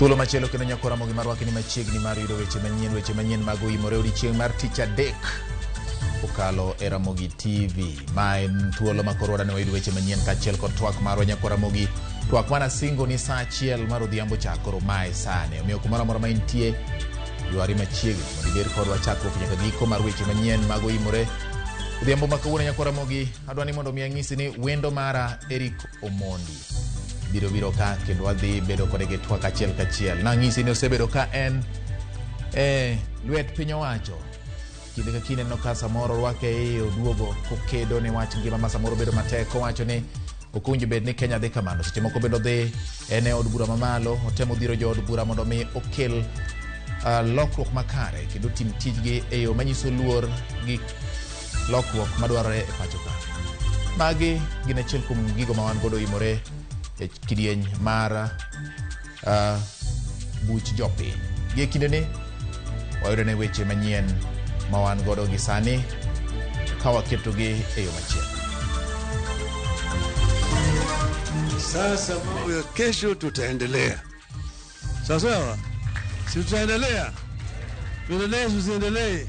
Thuolo machielo kendo nyako Ramogi marwaki ni machiegni mar yudo weche manyien mag Oimore odiechieng' mar tich adek okalo e Ramogi TV. Ma en thuolo ma koro wadane wayudo weche manyien kaachiel kod twak marwa nyako Ramogi. Twak mana singo ni saa achiel mar odhiambo chakoro mae sane. Omiyo kumoro amora ma intie ywari machiegni mondo ibed kodwa chakruok nyaka giko mar weche manyien mag Oimore. Odhiambo ma kawuono nyako Ramogi adwani mondo mi ang'isi ni wendo mara Eric Omondi biro ka kendo wadhi bedo kode gi twak achiel kachiel. Nang'isi ni osebedo ka en lwet piny owacho kinde ka kinde no ka samoro rwake e oduogo kokedo ne wach ngima ma samoro bedo matek. Owacho ni okunji bed ni Kenya dhi kamano, seche moko bedo dhi ene od bura mamalo otemo dhiro jo od bura mondo mi okel lokruok makare kendo tim tijgi e yo manyiso luor gi lokruok madwarore e pacho ka. Magi gin achiel kuom gigo ma wan godo Oimore e kidieny mar buch jopiny. Gi kinde ni wayudo ne weche manyien ma wan godo gi sani ka waketogi e yo machielo. Sasa mambo ya kesho tutaendelea. Sawa? Si tutaendelea? Tuendelee tusiendelee?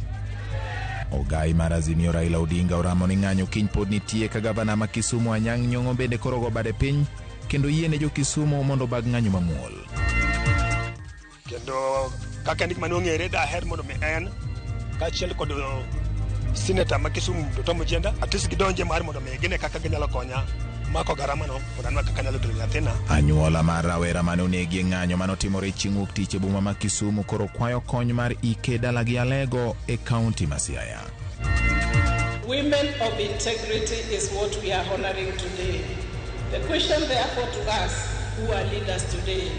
Ogai mar Azimio Raila Odinga oramo ni ng'anyo kiny pod nitie ka gavana ma Kisumu Anyang' Nyong'o bende koro go bade piny kendo yiene jo Kisumu mondo bag ng'anyo mamuol. Kendo kaka ndik manong'ere daher mondo mi en kaachiel kod senator ma Kisumu Tom Jenda atis gidonje mar mondo mi gine kaka ginyalo konya mako garama no mondo anwa kaka nyalo tero nyathina. Anyuola mar rawera mane onegi ng'anyo manotimore chieng' wuok tich e boma ma Kisumu koro kwayo kony mar ike dalagi Alego e kaunti ma Siaya. Women of integrity is what we are honoring today. The question therefore to us who are leaders today,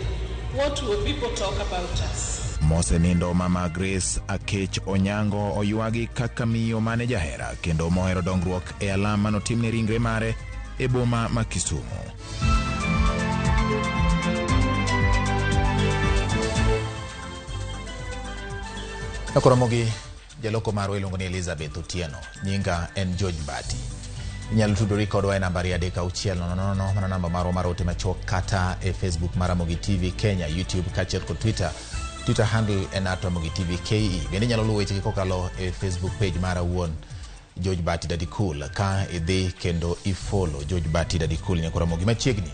what will people talk about us? Mosenindo mama Grace Akech Onyango oywagi kaka miyo mane jahera kendo mohero dongruok e alama notimne ringre mare e boma ma Kisumu. Nyako Ramogi jaloko marwa iluongo ni Elizabeth Otieno, nyinga en George Bati. Inyalo tudori kodwa e nambari 36000 mana namba marwa mar ote machuok kata e Facebook mar Ramogi TV Kenya, YouTube kaachiel kod Twitter handle en @Ramogi TV KE. Bende inyalo luwo wechegi kokalo e Facebook page mara wuon George Bati Daddy Cool ka idhi kendo ifollow George Bati Daddy Cool nyako Ramogi machiegni.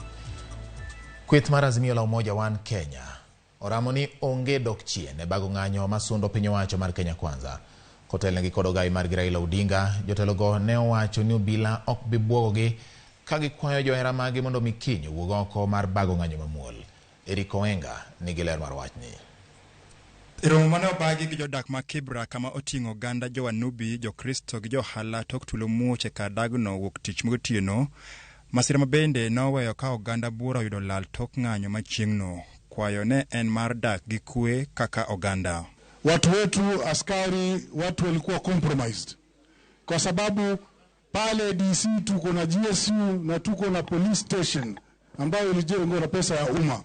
Kweth mar Azimio la Umoja One Kenya oramo ni onge dok chien e bago ng'anyo masundo piny owacho mar Kenya Kwanza. Kotelnegi kod ogai mar Raila Odinga, jotelogo ne owacho ni obila ok bi bwogogi ka gikwayo johera magi mondo mi kiny owuog oko mar bago ng'anyo mamuol. Eric Owenga nigi ler mar wachni. Romo mane obagi gi jodak ma Kibra kama oting'o ganda jo-Wanubi, jo-Kristo gi jo-Hala tok tulo muoche ka dagno wuok tich mogotieno. Masira mabende noweyo ka oganda bura yudo lal tok ng'anyo machieng'no. Kwayo ne en mar dak gi kwe kaka oganda. Watu wetu askari watu walikuwa compromised kwa sababu pale DC tuko na GSU na tuko na police station ambayo ilijengwa na pesa ya umma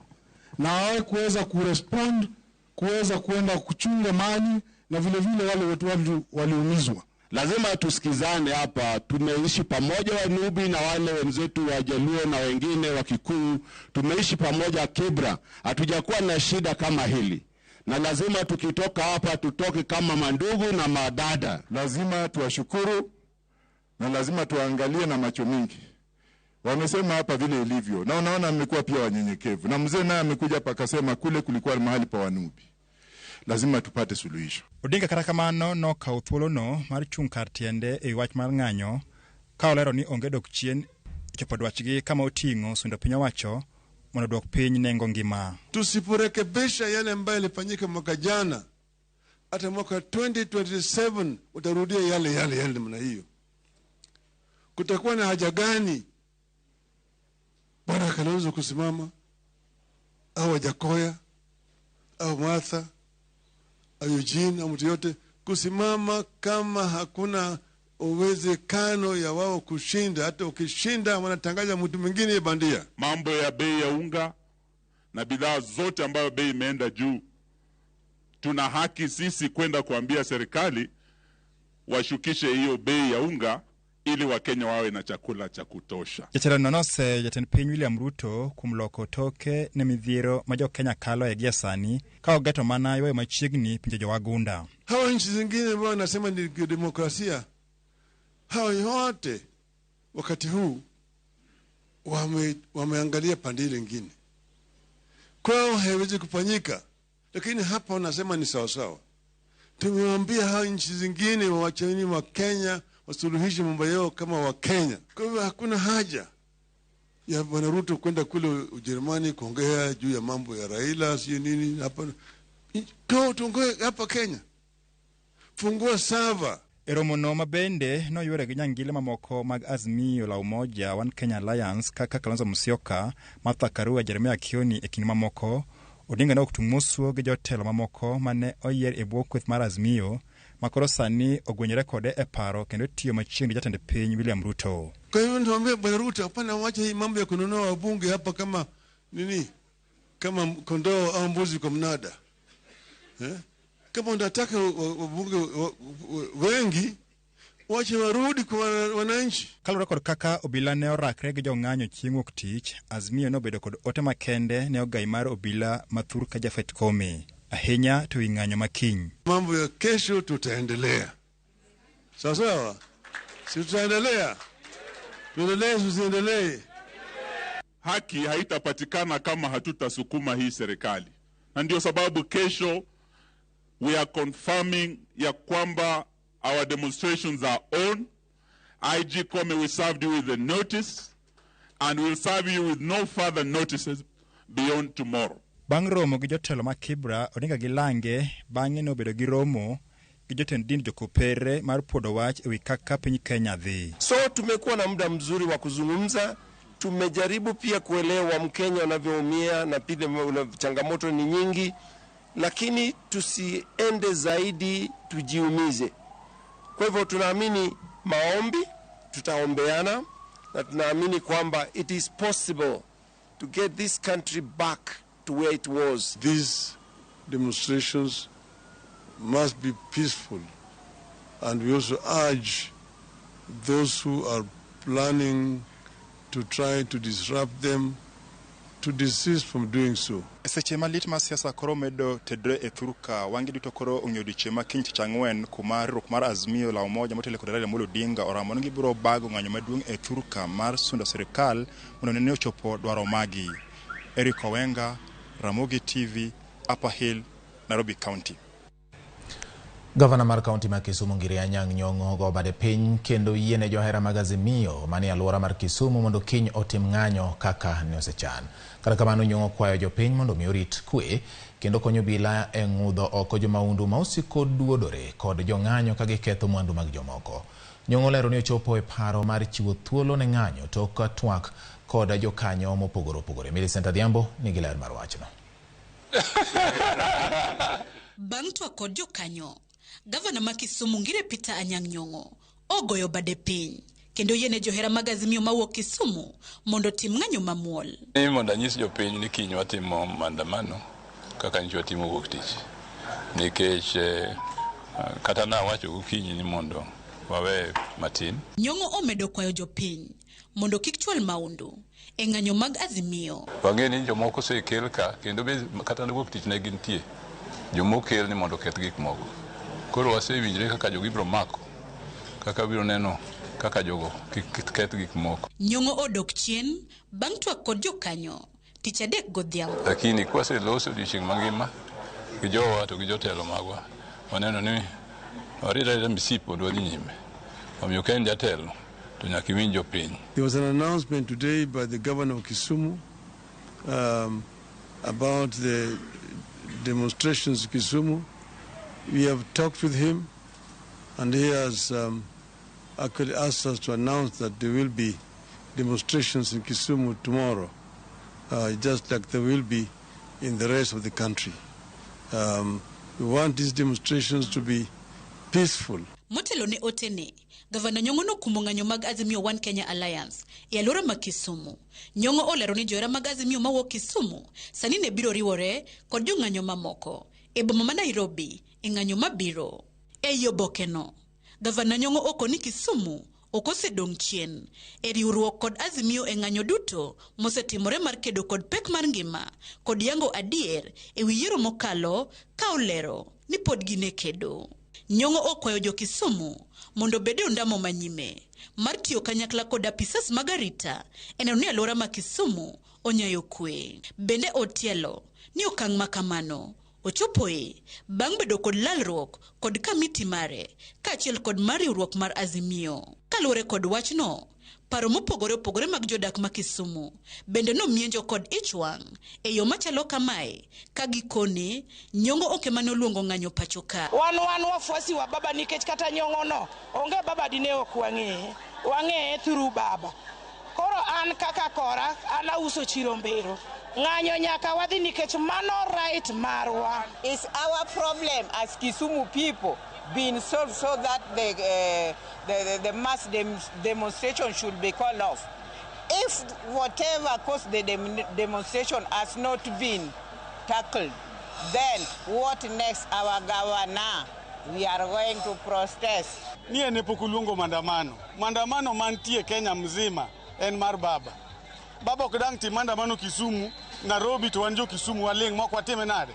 na hawa kuweza kurespond kuweza kuenda kuchunga mali na vile vile wale wetu waliumizwa. Lazima tusikizane hapa, tumeishi pamoja Wanubi na wale wenzetu wa Jaluo na wengine wa Kikuyu, tumeishi pamoja Kibra, hatujakuwa na shida kama hili. Na lazima tukitoka hapa tutoke kama mandugu na madada. Lazima tuwashukuru na lazima tuangalie na macho mingi. Wamesema hapa vile ilivyo na unaona mmekuwa pia wanyenyekevu. Na mzee naye amekuja hapa akasema kule kulikuwa mahali pa Wanubi. Lazima tupate suluhisho. Odinga kata kamano no kawo thuolono mar chung' kar tiende e wach mar ng'anyo ka olero ni onge dok chien chopo dwachgi kama oting'o sundo piny owacho mondo dwok piny nengo ngima. Tusiporekebisha yale ambayo yalifanyika mwaka jana, hata mwaka 2027 utarudia yale namna hiyo. Kutakuwa na haja gani Bwana Kalonzo kusimama au Wajakoya au Martha au Eugene au mtu yote kusimama kama hakuna uwezekano ya wao kushinda? Hata ukishinda wanatangaza mtu mwingine bandia. Mambo ya bei ya unga na bidhaa zote ambayo bei imeenda juu, tuna haki sisi kwenda kuambia serikali washukishe hiyo bei ya unga ili Wakenya wawe na chakula cha kutosha. Jatelo nonose jatend piny William Ruto kumloko toke ne midhiero ma jo Kenya kalo gia sani ka ogeto mana ywayo machiegni pinje jowagunda. Hawa nchi zingine ambao wanasema ni demokrasia, hawa yote wakati huu wameangalia pande lingine. Kwao haiwezi kufanyika, lakini hapa wanasema ni sawa sawa. Tumewaambia hawa nchi zingine waacheni wa Kenya wasuluhishe mambo yao kama wa Kenya. Kwa hivyo hakuna haja ya Bwana Ruto kwenda kule Ujerumani kuongea juu ya mambo ya Raila sio nini hapa. Tuongee hapa Kenya. Fungua sava. Eromono mabende no yore ginyangile mamoko mag Azimio la Umoja One Kenya Alliance kaka Kalonzo Musyoka, Martha Karua, Jeremiah Kioni e kind mamoko. Odinga no kutumusuo gi jotelo mamoko mane oyier e bwo kweth mar Azimio makoro sani ogwenyore kode e paro kendo tiyo machiegni jatend piny William Ruto. Kwa hivyo tuambie Bwana Ruto hapana, wacha hii mambo ya kununua wabunge hapa kama nini, kama kondoo au mbuzi kwa mnada. Kama unataka wabunge wengi, wacha warudi kwa wananchi. Kalure kod kaka obila ne orakre gi jong'anyo chieng' wuok tich, Azimio nobedo kod ote makende ne ogai mar obila mathur ka Jafet Koome ahinya to ing'anyo makiny. Mambo ya kesho tutaendelea. Sawa? Si tutaendelea. Tuendelee. Haki haitapatikana kama hatutasukuma hii serikali. Na ndio sababu kesho we are confirming ya kwamba our demonstrations are on. IG Koome will serve you with a notice and will serve you with no further notices beyond tomorrow. Bang' romo gi jotelo ma Kibra, Odinga gi Lange bang'e nobedo gi romo gi jotend din jokopere mar podo wach ewi kaka piny Kenya dhi. So tumekuwa na muda mzuri wa kuzungumza, tumejaribu pia kuelewa Mkenya wanavyoumia na pia changamoto ni nyingi, lakini tusiende zaidi tujiumize. Kwa hivyo tunaamini maombi, tutaombeana, na tunaamini kwamba it is possible to get this country back to where it was. These demonstrations must be peaceful, and we also urge those who are planning to try to disrupt them to desist from doing so. Seche malit ma siasa koro medo tedre e thuruka wangi duto koro ong'eyo odiochieng' ma kiny tich ang'wen kuma riwruok mar Azimio la Umoja motelo kod Raila Amolo Odinga oramo ni gibiro bago ng'anyo maduong' e thuruka mar sundo sirikal mondo ne ochopo dwaro magi. Eric Owenga, Ramogi TV, Upper Hill, Nairobi County. Gavana mar kaunti ma Kisumu Ngiri Anyang' Nyong'o go bade piny kendo yiene johera mag Azimio mani alwora mar Kisumu mondo kiny otim ng'anyo kaka ne osechan. Kata kamano Nyong'o kwayo jopiny mondo mi orit kwe kendo konyo bila e ng'udho oko jomaundu ma osiko duodore kod jong'anyo ka giketho mwandu mag jomoko. Nyong'o lero ni ochopo e paro mar chiwo thuolo ne ng'anyo tok twak kod jokanyo mopogore opogore. Millicent Adhiambo nigi ler mar wachno. Bang' twak kod jokanyo, Gavana ma Kisumu Ngiri Anyang' Nyong'o ogoyo bade piny kendo yiene johera mag Azimio mawuok Kisumu mondo tim ng'anyo mamuol. Mondo anyis jopiny ni kiny watimo maandamano kaka nyicho timo wuok tich. Nikech kata nawacho gokinyi ni mondo wawe matin. Nyong'o omedo kwayo jopiny mondo kik chwal maundu e ng'anyo mag Azimio. Wang'e ni jomoko osekel ka kendo kata wuok tich ne gintie. Jomoko kel ni mondo keth gik moko. Koro wasewinjre kaka jogi biro mako, kaka biro neno kaka jogo keth gik moko. Nyong'o odok chien bang' twak kod jokanyo tich adek godhiambo. Lakini kwaseloso odiochieng' mangima gi jowa to gi jotelo magwa, waneno ni warita misipo dwadhi nyime. Omiyo ka en jatelo to nyaka iwinj jopiny. There was an announcement today by the governor of Kisumu about the demonstrations in Kisumu. We have talked with him, and he has actually asked us to announce that there will be demonstrations in Kisumu tomorrow, just like there will be in the rest of the country. We want these demonstrations to be peaceful. Motelo ne otene, Gavana Nyong'o nokumo ng'anyo mag Azimio One Kenya Alliance e alwora ma Kisumu. Nyong'o olero ni johera mag Azimio mawuok Kisumu sani ne biro riwore kod jong'anyo mamoko e boma ma Nairobi e ng'anyo mabiro. E yo bokeno, Gavana Nyong'o oko ni Kisumu okosedong chien e riwruok kod Azimio e ng'anyo duto mosetimore mar kedo kod pek mar ngima kod yango adier e wi yiero mokalo ka olero ni pod gine kedo. Nyong'o okwayo jo Kisumu mondo bede ondamo manyime mar tiyo kanyakla kod apisas mag arita e neno ni alwora ma Kisumu onyayo kwe. Bende otielo ni okang' makamano ochopoe bang' bedo kod lalruok kod kamiti mare kaachiel kod mar riwruok mar Azimio. Kaluwore kod wachno, paro mopogore opogore mag jodak ma Kisumu bende nomienjo kod ichwang' e yo machalo kamae ka gikone Nyong'o oke mane oluongo ng'anyo pacho ka. Wan wafuasi wa baba nikech kata Nyong'o no onge baba dine ok wang'eye through baba. Koro an kaka kora an auso chiro mbero. Ng'anyo nyaka wadhi nikech mano right marwa. It's our problem as Kisumu people being solved so that the mass demonstration should be called off. If whatever caused the demonstration has not been tackled, then what next? Our governor, we are going to protest. Nie ne pokulungo mandamano mantie Kenya mzima en mar baba ok dang ti mandamano Kisumu Nairobi to wanjo Kisumu waling mok watime nade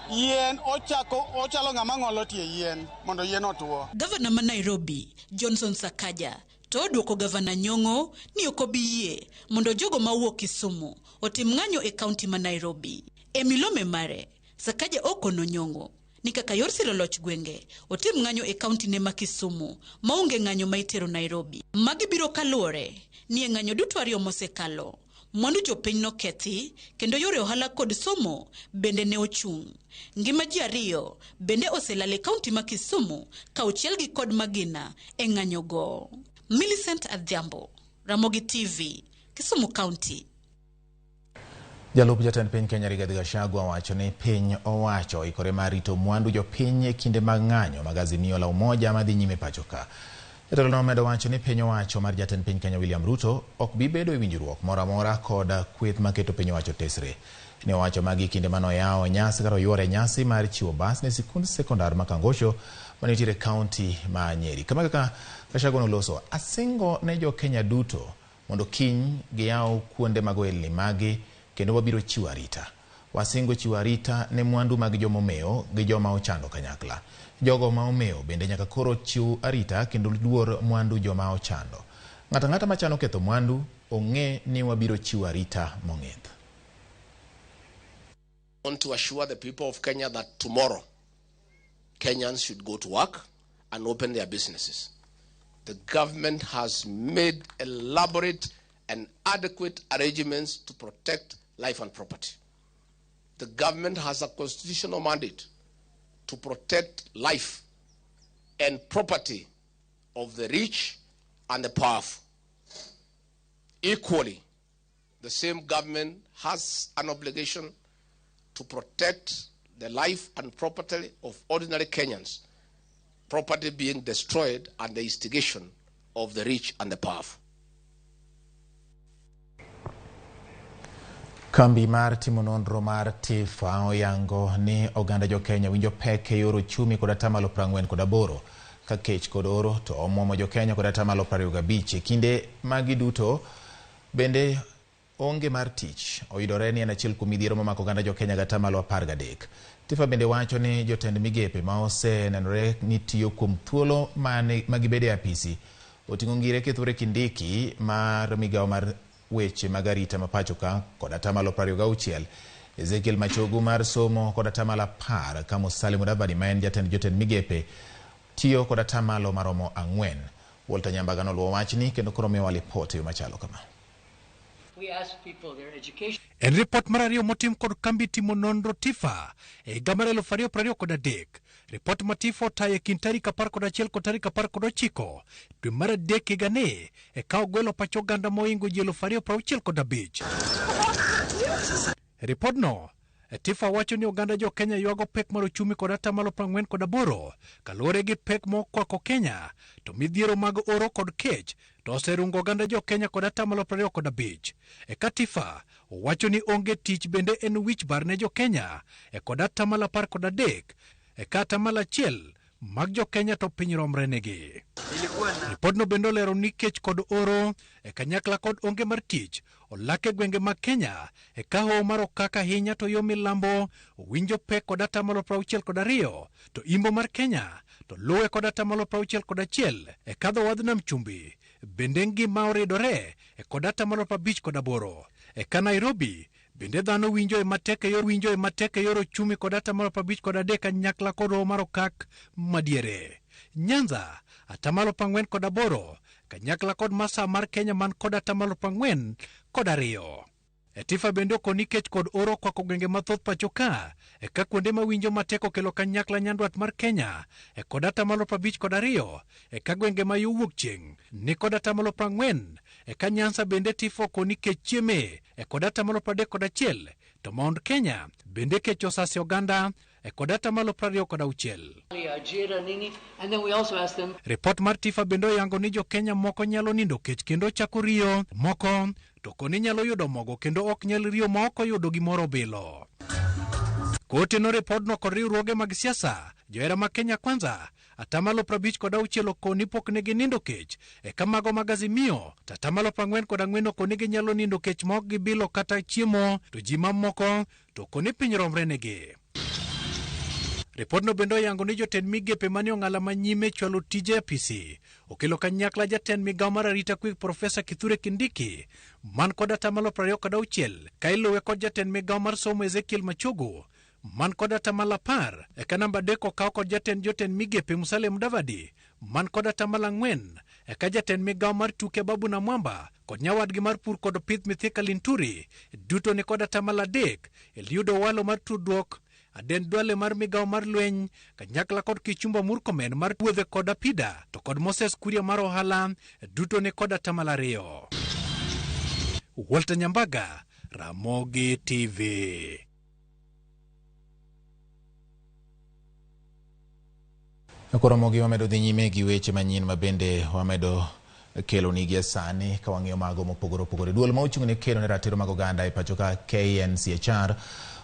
yien ochalo ng'ama ng'olo tie yien mondo yien otwo. Gavana ma Nairobi Johnson Sakaja to odwoko Gavana Nyong'o ni okobiyie mondo jogo mawuok Kisumu otim ng'anyo e kaunti ma Nairobi. E milome mare Sakaja okono Nyong'o ni kaka yor siro loch gwenge otim ng'anyo e kaunti ne ma Kisumu maonge ng'anyo ma itero Nairobi. Magi biro kaluwore ni e ng'anyo duto ariyo mosekalo mwandu jopiny nokethi kendo yore ohala kod somo bende ne ochung'. Ngima ji ariyo bende oselal e kaunti ma Kisumu ka ochiel gi kod magina e ng'anyo go. Millicent Adhiambo, Ramogi TV, Kisumu County. Jalup jatend piny Kenya Rigathi Gachagua wacho ni piny owacho ikore mar rito mwandu jopiny e kinde mag ng'anyo mag Azimio la Umoja madhi nyime pacho ka. Jatelo no omedo wacho ni piny owacho mar jatend piny Kenya William Ruto ok bi bedo e winjruok moro amora kod kweth maketo piny owacho tesre. Ne owacho magi kinde manoyawo nyasi karo yuore nyasi mar chiwo bas ne sikund sekondar ma Kangosho manitiere kaunti ma Nyeri. Kama kaka Gachagua noloso asingo ne jo Kenya duto mondo kiny giyaw kuonde mag ohelni magi kendo wabiro chiwo arita. Wasingo chiwo arita ne mwandu mag jomomeo gi joma ochando kanyakla. Jogo ma omeo bende nyaka koro chiw arita kendo luor mwandu joma ochando. Ng'ata machano ketho mwandu ong'e ni wabiro chiwo arita mong'ith. I want to assure the people of Kenya that tomorrow Kenyans should go to work and open their businesses. The government has made elaborate and adequate arrangements to protect life and property. The government has a constitutional mandate to protect life and property of the rich and the powerful. Equally, the same government has an obligation to protect the life and property of ordinary Kenyans, property being destroyed at the instigation of the rich and the powerful. Kambi mar timo nonro mar TIFA oyango ni oganda jo Kenya winjo pek e yor uchumi kod atamalo 48 ka kech kod oro to omuomo jo Kenya kod atamalo 25 kinde magi duto bende onge mar tich oyudore ni en achiel kuom midhiero mamako oganda jo Kenya gatamalo 13. TIFA bende wacho ni jotend migepe ma osenenore ni tiyo kuom thuolo magibede apisi oting'o ngire kethore kindiki mar migawo mar weche mag arita mapacho ka kod atamalo 26. Ezekiel Machogu mar somo kod atamalo 10 ka Musalia Mudavadi ma en jatend jotend migepe tiyo kod atamalo maromo 4. Walter Nyambaga noluwo wachni kendo koro miyowa lipot yo machalo kama. We ask people their education. En report mar ariyo motim kod kambi timo nonro TIFA e higa mar 2023. Report ma TIFA otayo e kind tarik 11 kod tarik 19 dwe mar adek higani e ka ogwelo pacho oganda moingo ji 2065. Report no TIFA wacho ni oganda jo Kenya ywago pek mar uchumi kod atamalo 48 kaluwore gi pek mokwako Kenya to midhiero mag oro kod kech to oserungo oganda jo Kenya kod atamalo 25. Eka TIFA wacho ni onge tich bende en wich bar ne jo Kenya kod atamalo 13. Eka atamalo 1 mag jo Kenya to piny romre negi. Ripodno bendo lero ni kech kod oro e kanyakla kod onge mar tich olake gwenge mag Kenya e kaho mar okaka hinya to yo milambo winjo pek kod atamalo 62 to imbo mar Kenya to luwe kod atamalo 61 e kadho wadh nam chumbi bende ngima oridore e kod atamalo 58 e ka Nairobi bende dhano winjo e matek e yor ochumi kod atamalo 53 kanyakla kod roho mar okak madiere. Nyanza atamalo 48 kanyakla kod masa mar Kenya man kod atamalo 42. E tifa bende okoni kech kod oro kwako gwenge mathoth pacho ka e ka kuonde mawinjo matek okelo kanyakla nyandwat mar Kenya e kod atamalo 52 e ka gwenge ma yo wuok chieng' ni kod atamalo 40 e ka Nyanza bende tifa okoni kech chieme e kod atamalo 31 to Mount Kenya bende kech osasi oganda e kod atamalo 26. Report mar tifa bende oyango ni jo Kenya moko nyalo nindo kech kendo chako riyo, moko to koni nyalo yudo mogo kendo ok nyal riyo ma ok oyudo gimoro bilo. Koteno ripodno kod riwruoge mag siasa johera ma Kenya Kwanza atamalo 56 okoni pok negi nindo kech e kamago mag Azimio to atamalo 44 okoni gi nyalo nindo kech ma ok gibilo kata chiemo to ji mamoko to koni piny romre negi. Ripodno bende oyango ni jotend migepe mane ong'ala manyime chwalo tije apisi okelo kanyakla jatend migawo mar arita kwe Profesa Kithure Kindiki man kod atamalo 26 ka iluwe kod jatend migawo mar somo Ezekiel Machogu man kod atamalo 10 e ka namba 3 okaw kod jotend migepe Musalia Mudavadi man kod atamalo 4 e ka jatend migawo mar tuke Babu na Mwamba kod nyawadgi mar pur kod pith Mithika Linturi duto ni kod atamalo 3 Eliudo Walo mar tudruok Aden Duale mar migawo mar lweny kanyakla kod Kichumba Murkomen mar puothe kod apida to kod Moses Kuria mar ohala duto ni kod atamalo 2. Walter Nyambaga, Ramogi TV. Koro Ramogi wamedo dhi nyime gi weche manyien ma bende wamedo kelo nigi sani ka wang'iyo mago mopogore opogore. Duol ma ochung' ne kelo ne ratiro mag oganda e pacho ka KNCHR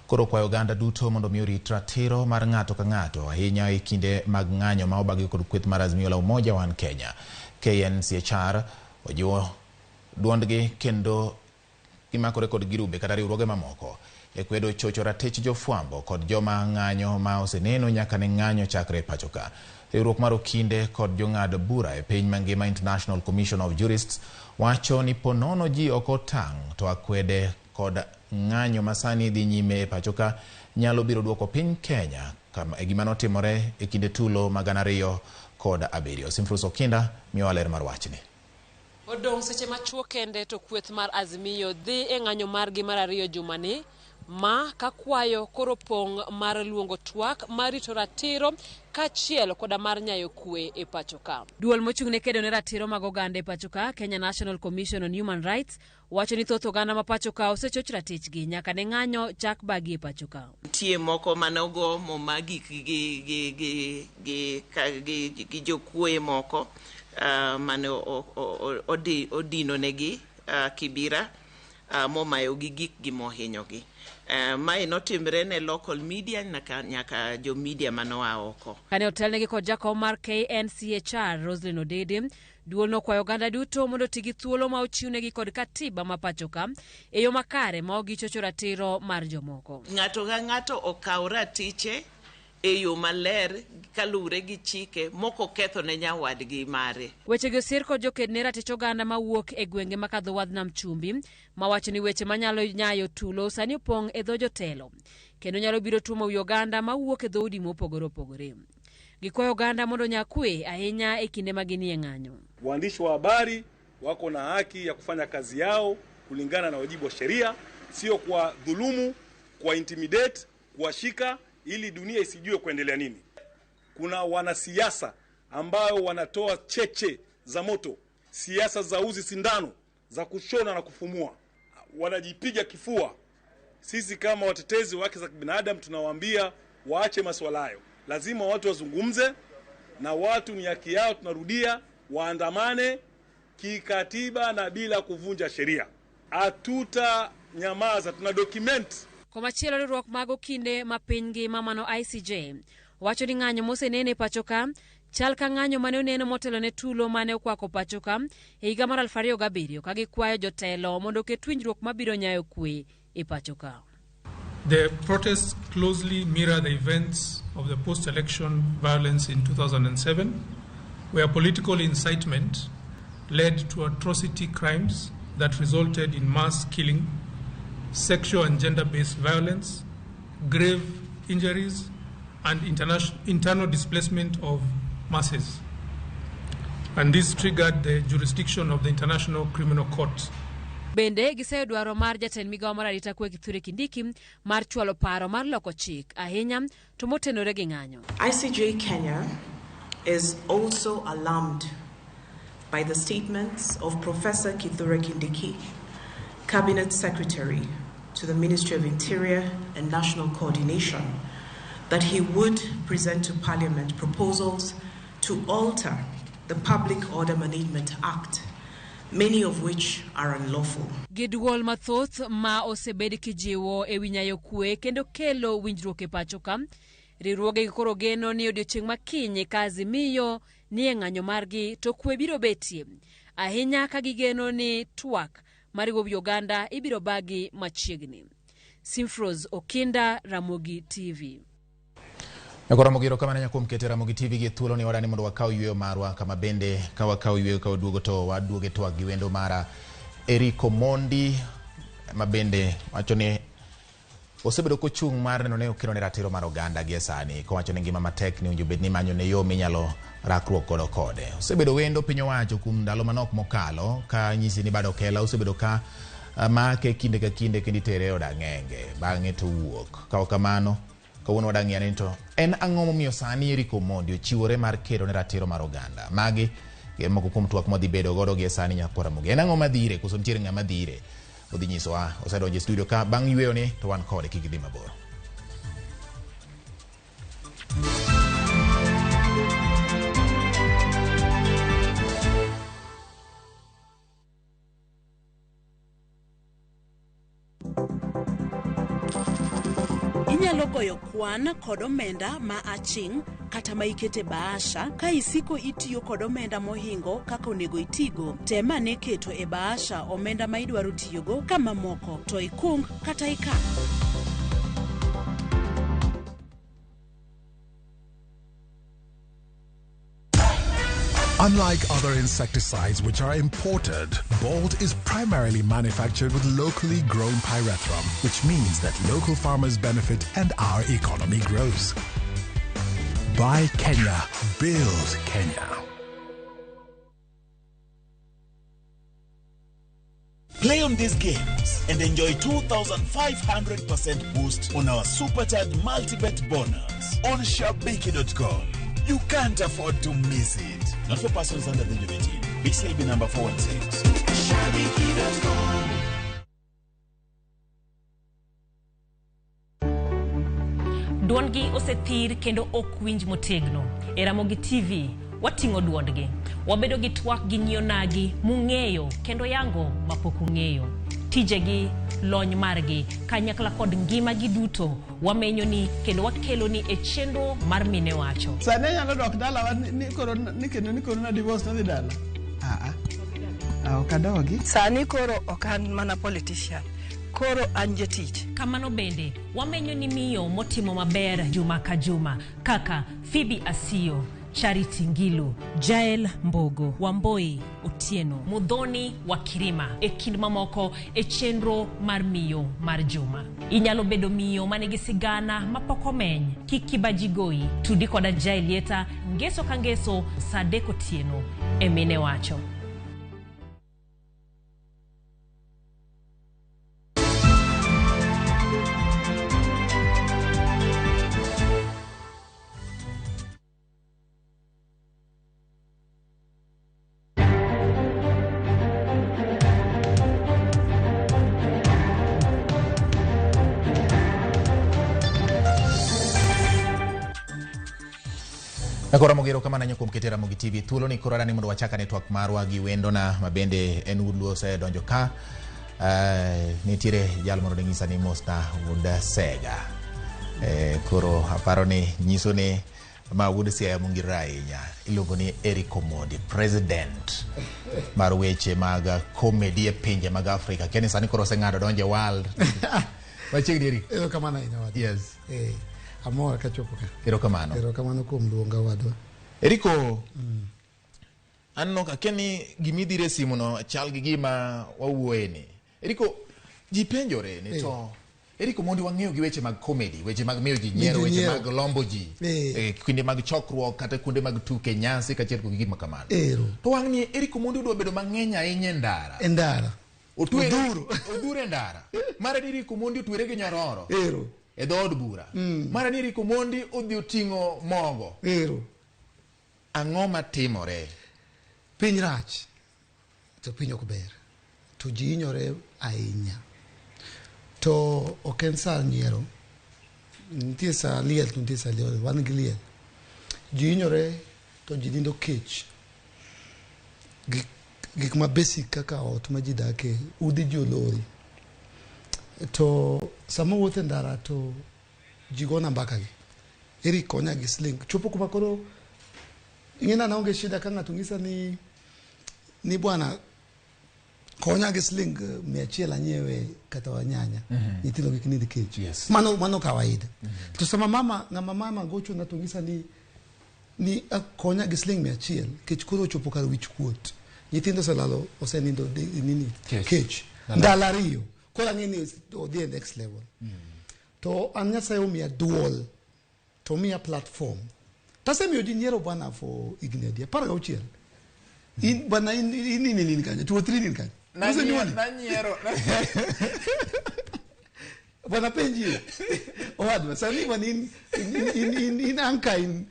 koro kwayo oganda duto mondo mi orit ratiro mar ng'ato ka ng'ato ahinya e kinde mag ng'anyo ma obagi kod kweth mar Azimio la Umoja One Kenya. KNCHR ojiwo duondgi kendo gimakore kod girube kata riwruoge mamoko e kwedo chocho ratich jofwambo kod joma ng'anyo ma oseneno nyaka ne ng'anyo chakre pacho ka. Riwruok mar okinde kod jong'ad bura e piny mangima International Commission of Jurists wacho ni ponono ji ok otang' to akwede kod ng'anyo masani dhi nyime pacho ka nyalo biro duoko piny Kenya kama e gima notimore e kinde tulo mag 2007. Simfrus Okinda miyo ler mar wachni. Odong' seche machuok kende to kweth mar Azimio dhi e ng'anyo margi mar 2 jumani ma kakwayo koro pong' mar luongo twak marito ratiro kachiel koda mar nyayo kwe e pachoka. Duol mochung' ne kedo ne ratiro mag oganda e pachoka, Kenya National Commission on Human Rights, wacho ni thoth oganda ma pachoka osechoch ratichgi nyaka ne ng'anyo chak bagi e pachoka. Tie moko manogo momagi gi jokwoye moko mane odino negi Kibira momayo gi gik gi mohinyogi. Mae notimre ne local media nyaka jo media manoa oko. Kane otelnegi kod jakom mar KNCHR Roslyn Odede, duol nokwayo oganda duto mondo tigi thuolo ma ochiwnegi kod katiba ma pachoka e yo makare ma ogichocho ratiro mar jomoko. Ng'ato ka ng'ato okaw ratiche e yo maler kalure gi chike moko ketho ne nyawadgi mare. Weche go sir kod joked ne ratich oganda mawuok e gwenge makadho wadh nam chumbi mawacho ni weche manyalo nyayo tulo sani opong' e dho jotelo kendo nyalo biro tuomo wi oganda mawuok e dhoudi mopogore opogore. Gikwayo oganda mondo nyakwe ahinya e kinde maginie ng'anyo. Waandishi wa habari wako na haki ya kufanya kazi yao kulingana na wajibu wa sheria, sio kwa dhulumu, kwa intimidate, kuwashika ili dunia isijue kuendelea nini. Kuna wanasiasa ambao wanatoa cheche za moto, siasa za uzi sindano, za kushona na kufumua. Wanajipiga kifua. Sisi kama watetezi wa haki za binadamu tunawaambia waache masuala hayo. Lazima watu wazungumze na watu ni haki yao, tunarudia, waandamane kikatiba na bila kuvunja sheria. Atuta nyamaza, tuna document. Komachielo riwruok mag okinde ma piny ngima mano ICJ wacho ni ng'anyo mosenene pacho ka chal ka ng'anyo mane oneno motelo ne tulo mane okwako pacho ka e higa mar 2007 ka gikwayo jotelo mondo oket winjruok mabiro nyayo kwe e pacho ka. The protests closely mirror the events of the post-election violence in 2007, where political incitement led to atrocity crimes that resulted in mass killing, sexual and gender-based violence, grave injuries, and internal displacement of masses. And this triggered the jurisdiction of the International Criminal Court. Bende giseyo dwaro mar jatend migawo mar arita kwe Kithure Kindiki mar chwalo paro mar loko chik ahinya to motenore gi ng'anyo. ICJ Kenya is also alarmed by the statements of Professor Kithure Kindiki, Cabinet Secretary to the Ministry of Interior and National Coordination, that he would present to Parliament proposals to alter the Public Order Management Act, many of which are unlawful. Gidwol mathoth ma osebed kijiwo e winyayo kwe kendo kelo winjruok e pacho ka. Riwruoge koro geno ni odiochieng' makinyi kazi miyo ni e ng'anyo margi to kwe biro betie. Ahinya ka gigeno ni twak mariwo Uganda ibiro bagi machiegni. Simfros Okinda, Ramogi TV. Ramogi erokamano nyakuom kete Ramogi TV gi thuolo ni wadani mondo wakaw yweyo marwa kama bende ka wakaw yweyo ka waduogo to waduoge twak gi wendo mara Eriko Mondi ma bende wacho ni osebedo kochung' mar neno ne okelo ne ratiro mar oganda gi sani ko wacho ni ngima matek ni unjo bed ni manyo ne yo minyalo rakruok kode. Osebedo wendo piny owacho kuom ndalo manok mokalo ka nyisi ni bado kela osebedo ka make kinde ka kinde kendi tere od ang'enge bang'e to wuok. Ka kamano kawuono wadang'ia ni to en ang'o momiyo sani Eriko Mondi ochiwore mar kedo ne ratiro mar oganda. Magi moko kuom twak modhi bedo godo gi sani nyakwa Ramogi. En ang'o madhire koso nitiere ng'ama dhire? Odhi nyisowa osedonjo e studio ka bang' yweyo ni to wan kode kik dhi mabor. Inyalo goyo kwan kod omenda ma aching' kata ma ikete bahasha ka isiko itiyo kod omenda mohingo kaka onego itigo. Tema ne keto e bahasha omenda ma idwaro tiyogo kama moko to ikung kata ikan. Unlike other insecticides which are imported, Bolt is primarily manufactured with locally grown pyrethrum, which means that local farmers benefit and our economy grows. Buy Kenya, build Kenya. Play on these games and enjoy 2,500% boost on our supercharged multi-bet bonus on Shabiki.com. You can't afford to miss it. Not for persons under the age of 18. BCLB number 416. Shabiki.com. Duondgi osethir kendo ok winj motegno. E Ramogi TV, wating'o duondgi. Wabedo gi twak gi nyionagi mung'eyo kendo yango mapok ung'eyo. Tijegi, lony margi, kanyakla kod ngima gi duto, wamenyo ni kendo wakelo ni e chenro mar mine wacho. Sane nyalo dok dala ni koro na divorce na dhi dala. Okadogi. Sani koro okan mana politician. Koro anje tich. Kamano bende, wamenyo ni miyo motimo maber juma ka juma, kaka Phoebe Asio, Charity Ngilu, Jael Mbogo, Wamboi Otieno, Mudhoni Wakirima, e kind mamoko e chenro mar miyo mar juma. Inyalo bedo miyo manigi sigana mapoko meny, kikibajigoi, tudi koda Jaelieta, ngeso ka ngeso, Sadeko Otieno, e mine wacho. Nakora mogero kama nanyo kuom kete Ramogi TV thuolo ni koro ni mondo wachaka network marwa gi wendo na mabende en udlo se donjo ka nitiere jal mondo ngisa ni Mosta Wuda Sega Koro aparo ni nyiso ni ma wuod Siaya Mungira ahinya iluongo ni Eric Omondi, president mar weche mag comedy e pinje mag Afrika. Keni sani koro oseng'ado donje world. Machiegni Eric. Erokamano ahinya wadwa. Yes. Amor kachopo ka. Erokamano. Erokamano kuom luonga wadwa. Eriko, anno ka keni gimidhire simu no chal gi gima wawuoye ni. Eriko, ji penjore ni to Eriko mondi wang'eyo gi weche mag comedy, weche mag miyo ji nyiero, weche mag lombo ji, kuonde mag chokruok kata kuonde mag tuke nyasi kaachiel kod gik makamano. To wang' ni Eriko mondi udwa bedo mang'eny ahinya e ndara. E ndara. Odhuro e ndara. Mara ni Eriko mondi otwere gi nyororo. E dhood bura. Mara ni Eriko mondi odhi oting'o mogo. Ang'o matimore? Piny rach. To piny ok ber. To ji hinyore ahinya. To ok en sa nyiero. Nitie sa liel to nitie sa liel. Wan gi liel. Ji hinyore to ji nindo kech. Gik ma basic kaka ot ma ji dake, udi ji olori. To sama wuothe ndara to ji gona mbaka gi. Eri konya gi sling. Chopo kuma koro ing'ena naonge shida ka ng'ato ng'isa ni bwana konya gi sling 100 anyiewe kata wanyanya. Nyithindo gi kinidi kech. Yes. Mano kawaida. To sama mama gocho na to ng'isa ni konya gi sling 100 kech koro chopo kar wich kuot. Nyithindo salalo osenindo nini kech. Ndala riyo. Kora ng'eni odhi next level. To an Nyasaye omiya duol. To omiya platform. Tasemiyo ji nyiero bwana for Ignedi. 16. Bwana in kanya. 2 or 3 nini kanya. Nanyiero. Bwana penji. Owadwa. Sani bwana in anchor in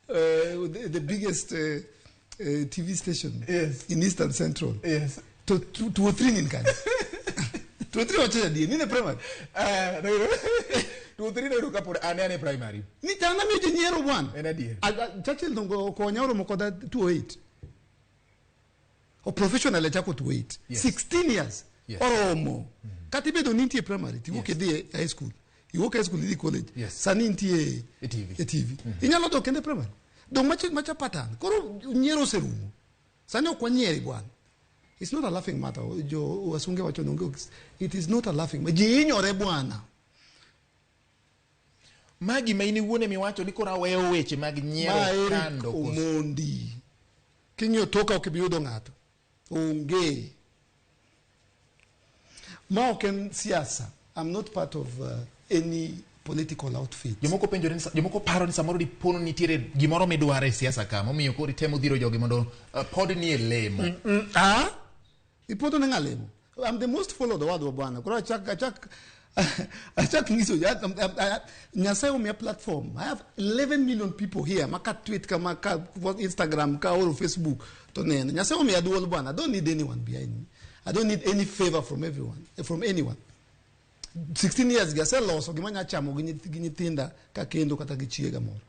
the biggest TV station in Eastern Central. Yes. To 2 or 3 nini kanya. 2 or 3 wacha di. Nini primary? 2 or 3 no kapod ane primary. Ni tana mi ji nyiero bwana. Enadie. Churchill dongo ko nyoro mokoda 208. O professional chako 208. 16 years. Oromo. Kati bedo nintie primary, ti woke di high school. You woke high school di college. Sani intie TV. Inyalo do kende primary. Dong macha pattern. Koro nyiero serumo. Sani okwanyeri bwana. It's not a laughing matter. Jo wasunge wacho nongo. It is not a laughing matter. Ji inyore bwana. Magi maini wuone miwacho ni kora weyo weche mag nyiero kando. Omondi. Kinyo toka okibiyudo ng'ato. Onge. Ma oken siasa. I'm not part of any political outfit. Jomoko penjore jomoko paro ni samoro dipono nitiere gimoro midware e siasa kama omiyo kori temo dhiro jogi mondo pod ni e lemo. Ipoto ne ngalemo. I'm the most followed word wa bwana. Kora achak ngiso Nyasaye omiya platform. I have 11 million people here. Maka tweet kama ka Instagram ka or Facebook to nene. Nyasaye omiya duol bwana. I don't need anyone behind me. I don't need any favor from anyone. 16 years gase loso gimanya chamo ginyithinda ka kendo kata gichiega moro.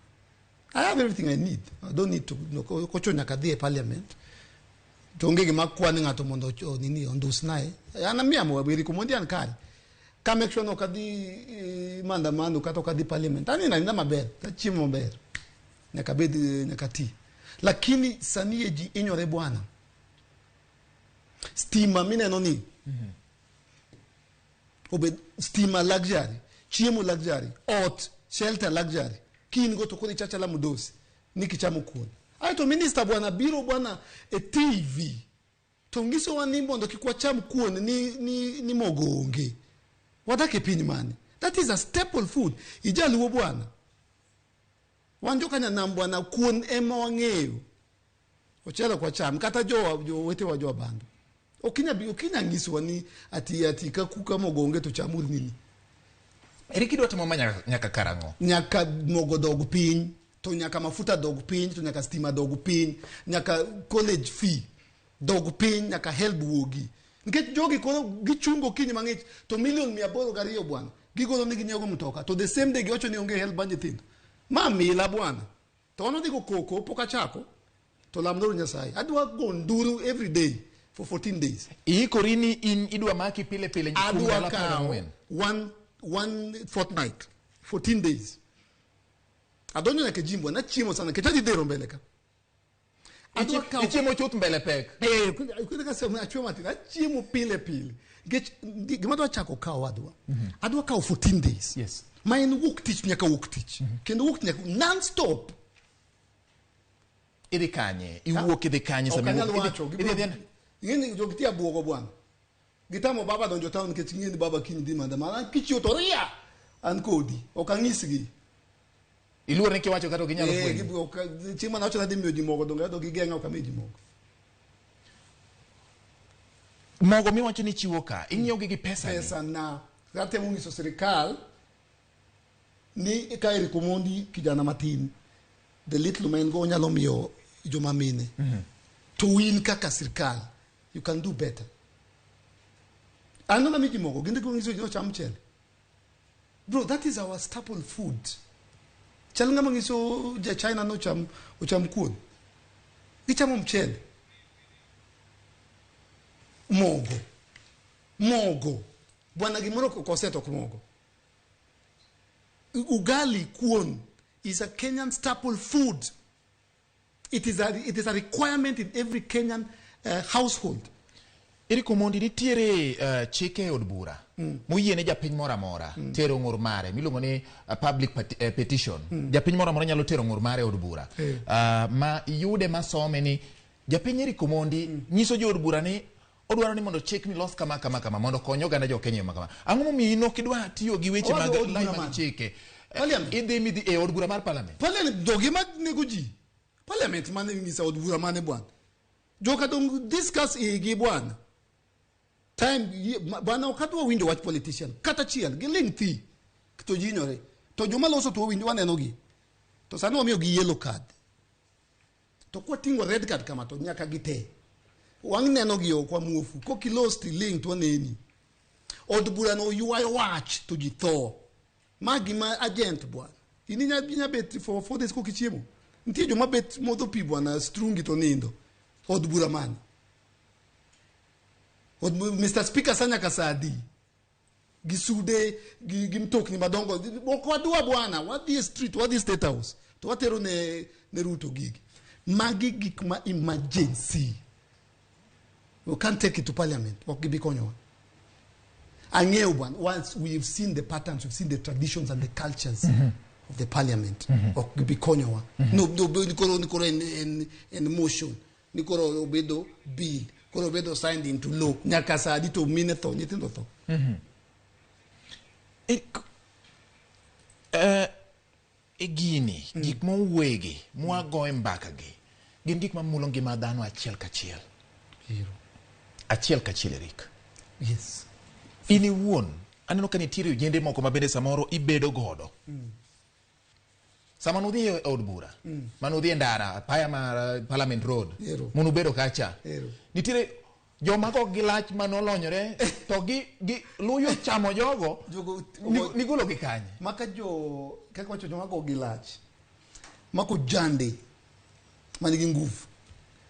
I have everything I need. I don't need to kocho nyaka dhi e parliament. To onge gima kwani ng'ato mondo nini ondus nae. Ana miamo wabiri komondi an kari. Ka make sure no kadi mandamano kata kadi parliament. Ani na maber, ta chiemo maber. Nyaka bed nyaka ti. Lakini sani eji inyore bwana. Stima mineno ni. Obed stima luxury, chiemo luxury, ot, shelter luxury. Kin go to kodi chacha la mudosi. Niki chamo kuon. Aito minister bwana biro bwana e TV. Tongiso wanimbo ndo kikwa cham kuon ni mogonge. Wadake piny mani. That is a staple food. Ijaluo bwana. Wanjoka nyana na kuon ema wang'eyo. Ochela kwa cham kata jo wete wa jo bando. Okinya ngiswa ni ati ka kuka mogonge to chamul nini. Eriki dwa timo nyaka karango. Nyaka mogo dog piny, to nyaka mafuta dog piny, to nyaka stima dog piny, nyaka college fee dog piny, nyaka help wogi. Nikech jogi kono gichungo kinyi mang'ich to $1,800,000 bwana. Gigolo nigi nyego mtoka. To the same day giwacho ni onge help banje tindo. Mamila bwana. To ono digo koko poka chako. To lamnoro Nyasaye. Adwa gonduru every day for 14 days. Ikorini in idwa maki pile adwa ka one fortnight 14 days. Adonyo na kejimbo na chimo sana kechaji dero mbele ka. Ichimo chut mbele pek. Kuna kasema achwe mati na chimo pile. Gimado chako ka wadwa. Adwa ka 14 days. Yes. Main work teach nyaka work teach. Kendo work nyaka non stop. Idi kanye, iwuok idhi kanye sama ngeni jogitia buogo bwana. Gitamo baba donjo town ke chingeni baba kiny di mandamana kichi otoria an kodi okangisgi. Iluor ne kiwacho kata ginyalo fwenyo. Chima na wacho na dimio ji mogo donga do gigenga okameji mogo. Mogo miwacho ni chiwo ka, ing'iewo gi pesa. Pesa na kate mungiso serikal ni ka irikomondi kijana matin. The little man go nyalo miyo joma mine. To win kaka serikal, you can do better. Ano na miji mogo, ginde ko ngiso cham chele. Bro, that is our staple food. Chal nga mangiso ja China no cham kuon. Gichamo mchele. Mogo. Bwana gimoro koseto kumogo. Ugali kuon is a Kenyan staple food. It is a requirement in every Kenyan household. Iri komondi nitiere chike od bura. Moyiene japiny mora mora tero ng'ur mare miluongo ni public petition. Japiny mora mora nyalo tero ng'ur mare od bura. Ma yude masome ni japiny iri komondi nyiso jo od bura ni odwaro ni mondo chik ni los kama mondo konyo oganda jo Kenya kama. Ang'o momiyo ino kidwa tiyo gi weche mag chike? Idhi midhi od bura mar parliament. Parliament dogi mag nego ji. Parliament mane ngisa od bura mane bwana. Joka dong discuss gi bwana. Time bwana wakati window watch politician kata chiel giling thi to jinyore to joma loso to window waneno gi to sano omiyo gi yellow card to kwa tingo red card kama to nyaka gite wang neno gi kwa muofu ko kilost link to neni od bura no yuayo watch to jitho magi ma agent bwana ini nya bet for 4 days ko kichiemo ntie joma bet modho pi bwana strungi to nindo od bura man Mr. Speaker sanya kasadi gisude gimtokni madongo kwa dua bwana what the street what the state house to watero ne ruto gigi magi gikma emergency we can't take it to parliament wakibikonyo angeu bwana once we've seen the patterns we've seen the traditions and the cultures of the parliament wakibikonyo no nikoro in motion nikoro obedo bill Korobedo signed into law. Nyakasa adito minetho nyitindo tho. Gini gik mo wege mo goe mbaka gi. Gin gik ma mulo ngima dhano achiel kachiel. Achiel kachiel Eric. Yes. Ini wuon aneno ka nitiere ojende moko mabende samoro ibedo godo. Sama nudhi od bura, manudhi ndara, paya mar Parliament Road, munu bedo kacha. Nitire jomago gilach manolonyore, to gi luyo chamo jogo, nigolo gi kanye. Maka kaka wacho jomago gilach, mako jande, manigi nguvu.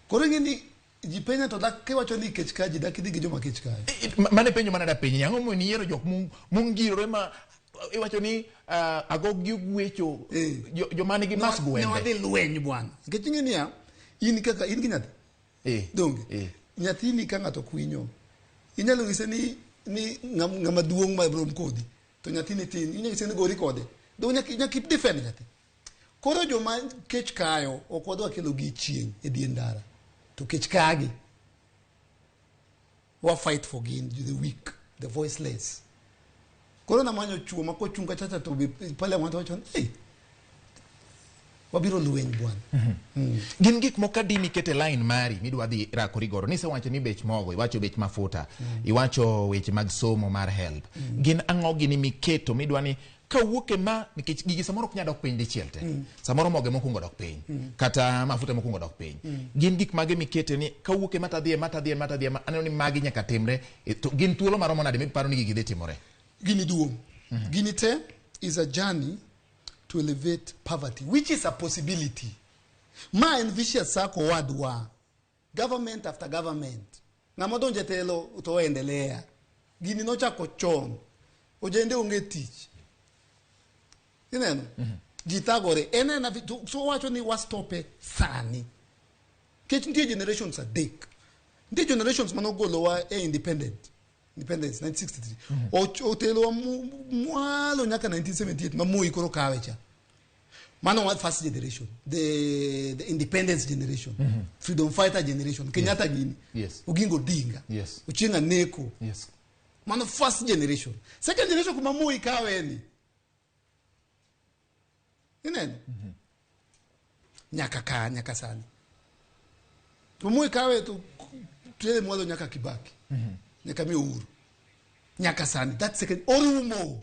Koro ngeni jipenya to dak ke wacho ni kechkaji dak idigi joma kechkaji. Mane penyo manada penyo, yango mo niero jok mungirore ma iwacho ni ago giwecho jo mane gi mas gwende ne wadi lweny bwana nikech ngeni ya in kaka in ginyati donge nyati ni kanga to kwinyo inyalo ngise ni ngama duong ma brom kodi to nyati ni tin inyalo ngise ni gori kode do nyaki defend nyati koro joma kech kayo okodwa kelo gi chieng e die ndara to kech kagi wa fight for gain the weak the voiceless. Korona manyo chuo mako chunga chacha to pale wanto wacho wabiro lweny bwana. Gin gik moko dini kete line mari midwa dhi rakori goro nise wacho ni bech mogo iwacho bech mafuta iwacho weche mag somo mar help gin ang'o gini miketo midwa ni kawuoke ma nikech gigi samoro ok nyadok piny dichiel te samoro moge mokungo dok piny kata mafuta mokungo dok piny gin gik mage mikete ni kawuoke mata dhie aneno ni magi nyaka timre to gin thuolo maromo nade miparo ni gigi dhi timore. Gini duong. Gini te is a journey to elevate poverty, which is a possibility. Ma envision sako wadwa. Government after government. Ngamadonje telo utoendelea. Gini no chako chon. Ojende unge teach. ineno jitagore enena so wacho ni wastope sani kech nitie generations adek nitie generations manogolowa independence 1963 otelo mwalo nyaka 1978 mamoi koro kawe cha mano wa first generation the independence generation freedom fighter generation Kenyatta gini Oginga Odinga Ochinga Neko mano first generation second generation kuma moi kawe ni ineno nyaka sani moi kawe tu tuele mwalo nyaka Kibaki nyaka mi Uhuru nyaka sani that second orumo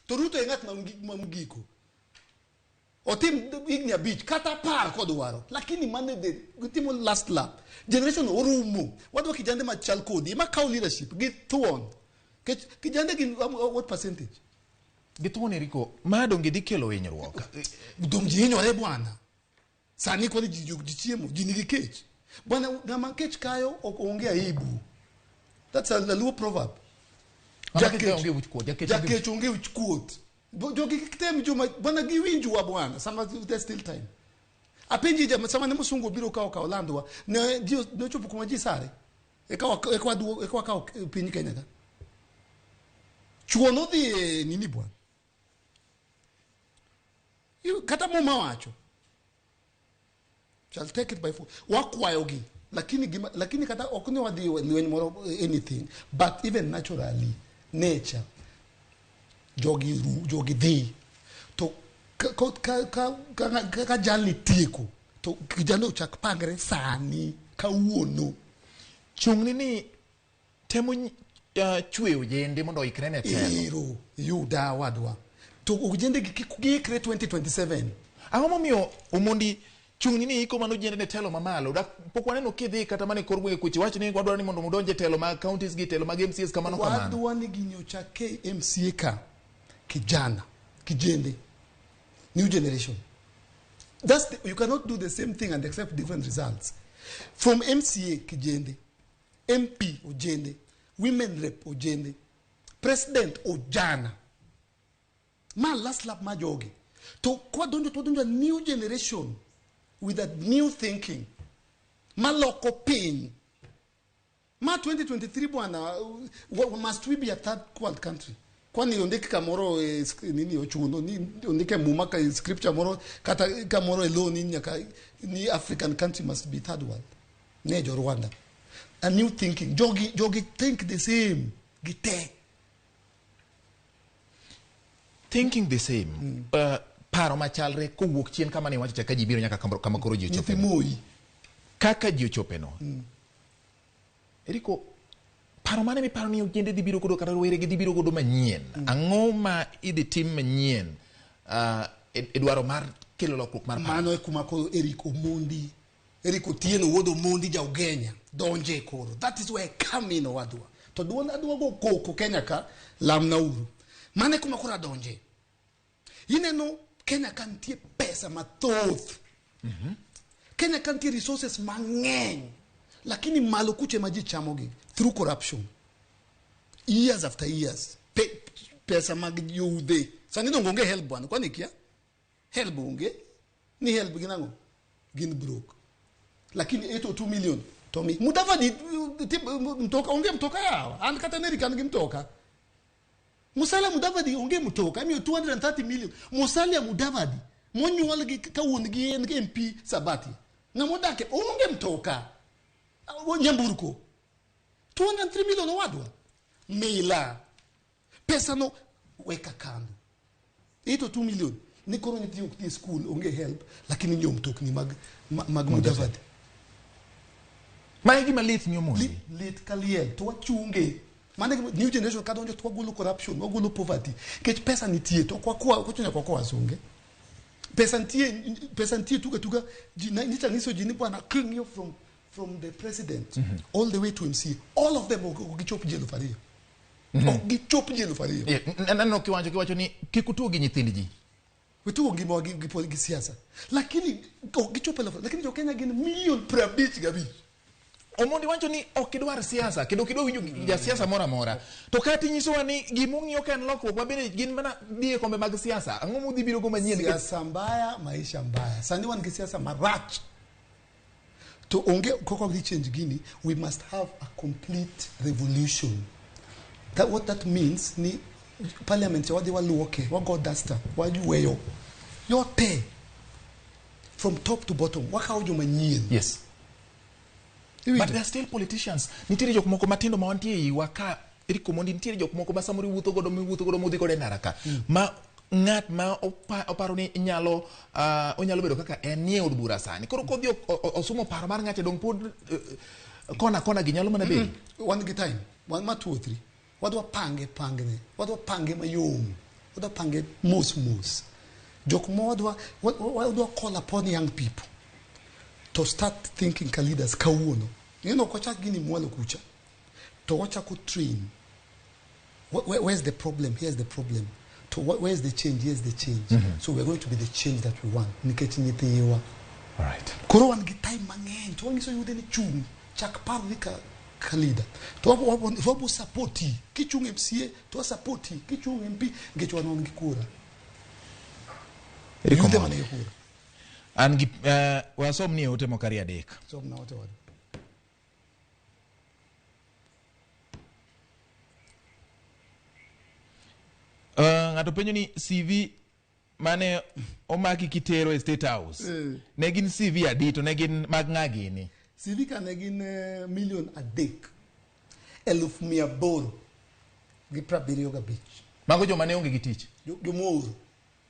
to Ruto engat mamgiko otim ignia beach kata par kodwaro lakini mane de gitimo last lap generation orumo wadwa kijande machal kodi ma cow leadership get thorn kijande gin what percentage gitone riko madonge dikelo hinyruok donge hinyore bwana sani kwa jichiemo jinigi kech bwana ngama kech kayo onge aibu. That's a Luo proverb. Jacket onge which quote. Jogi kitem juma bwana giwinju wa bwana. There's still time. Apenji jama sama ne musungu biro ka Orlando ne dio no chopo kuma jisare. Ekwa ka pinyi Kenya ka. Chuono di nini bwana. Kata mama wacho. Shall take it by force. Wakwayogi. Lakini kata okune wadi when more anything, but even naturally nature jogi di to ka jali tiko to kijano chak pagre sani ka uono chungni ni temo chweo jende mondo ikre ne telo yuda wadwa to ujende gikre 2027 ang'o miyo omondi chungni ni iko mano jende ne telo mamalo pok waneno kidhi kata mane korwe kuchi wach ni wadwaro ni mondo mudonje telo ma counties gi telo ma MCAs kamano wadwa ni ginyocha MCA ka kijende new generation. You cannot do the same thing and accept different results. From MCA kijende, MP ojende, women rep ojende, president ojana. Ma last lap ma jogi. To kwa donjo new generation with that new thinking. Ma loko pin. Ma 2023 bwana, must we be a third world country? Kwani ondike kamoro nini ochuno ni ondike mumaka scripture moro kata kamoro alone ni African country must be third world. Nejo Rwanda. A new thinking. Jogi think the same. Gite. Thinking the same. Paro machalre kowuok chien kama ne wacho ka jibiro nyaka kama koro ji ochope. Kaka ji ochope no. Eriko paro mane mi paro ni ojende dhi biro kodo kata were gi dhi biro kodo manyien. Ang'o ma idhi tim manyien edwaro mar kelo lokruok mar paro. Mano e kuma koro Eric Otieno wuod Omondi ja Ugenya donje koro. That is where I come in wadwa. To adwa go koko Kenya ka lamna uru. Mane kuma koro donje. Ineno Kenya kantie pesa mathoth. Kenya kantie resources mang'eny. Lakini malo kuche maji chamogi through corruption. Years after years. Pesa mag yude. Sani nongonge help bwana. Kwani kia? Help unge. Ni help ginango. Gin broke. Lakini 8 or 2 million. Tommy. Mudavadi mtoka yao. Ankata Amerika mtoka. Musalia Mudavadi onge mtoka. 230 million. Musalia Mudavadi. Monyu walagi kawungi MP Sabati. Na modake onge mtoka. Nyamburuko 203 million wadwa mila pesa no weka kando 8 or 2 million ni koroni ti school onge help lakini nyom tok ni mag Mudavadi maigi malit nyomo lit kaliel to wachunge mane new generation kadonjo to golo corruption golo poverty kech pesa nitie to kwa kuchonya kwa wasunge pesa nitie tuga niso jini bwana king you from the president all the way to MC, all of them gichop jelo fario. Gichop jelo fario. Nano kiwacho ni kikutuo gi nyithindi ji. Wetu ngimo gi siasa. Lakini gichop la lakini jo Kenya gin million per beach gabi. Omondi wacho ni ok idwar siasa kendo kido winjo ja siasa mora mora to kati nyisowa ni gimong'iyo ka en lokruok mabende gin mana dhie kombe mag siasa ang'o mudhi biro go manyien siasa mbaya maisha mbaya sani wan gi siasa marach to onge koko dhi change gini we must have a complete revolution what that means ni parliament wadhi waluoke wago duster wayueyo yote from top to bottom wakawo joma nyien. Yes. But there are still politicians. Nitiere jok moko matindo ma wantie iwa ka Eriko Mondi nitiere jok moko ma samoro wuotho godo mudhi godo naraka ma ng'at ma oparo ni nyalo onyalo bedo kaka en nie od bura sani koro kodhi osumo paro mar ng'ate dong pod kona gi nyalo mana bedo one gi time one ma 2 or 3 wadwa pange mayom wadwa pange mos jok mo wadwa call upon young people to start thinking ka leaders kawuono kochak gini mwalo kucha to wachako train where's the problem, here's the problem, to where's the change, here's the change. So we're going to be the change that we want nikech nyithiwa. All right. Koro wan gi time mang'eny to wangiso yude ni chung chak par ni ka leader to wabo supporti kichung MCA to supporti kichung MP nikech wan gi kura yude mane kura an gi wasom ni ote mokari adek som na ote wad ng'ato penjo ni CV mane omaki kitero e State House ne gin CV adi to ne gin mag ng'agini CV ka ne gin million adek 1,800 gi 75 mago joma ne onge gi tich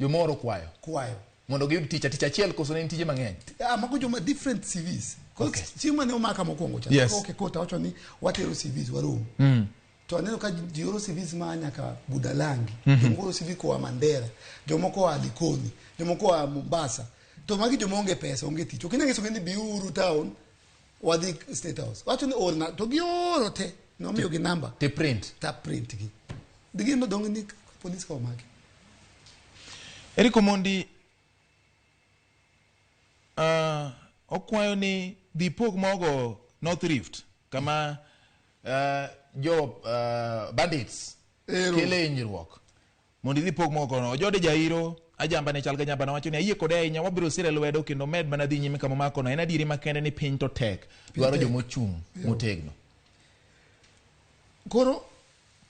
jomoro kwayo mondo giyud tich achiel koso ne tije mang'eny mago joma different CVs chieng' mane omaka mokwongo cha okay kota wacho ni watero CVs waromo to aneno ka jioro CVs ma nyaka Budalangi jomoro CV koa Mandera jomoko wa Likoni jomoko wa Mombasa to magi joma onge pesa onge tich okinyangiso ni biuru town wadhi State House wacho ni orna to gioro te nomiyo gi namba te print gi digi no dong ni police ka omaki Eriko Mondi okwayo ni dipog mogo North Rift kama jo bandits kele hinyruok mondo dipog mogo no jode jairo ajamba ne chalga nyamba na wacho ni ayie kode ahinya wabiro sire lwedo kendo med mana dhi nyime kama mako no en adiri makende ni piny to tek dwaro jomochung' motegno koro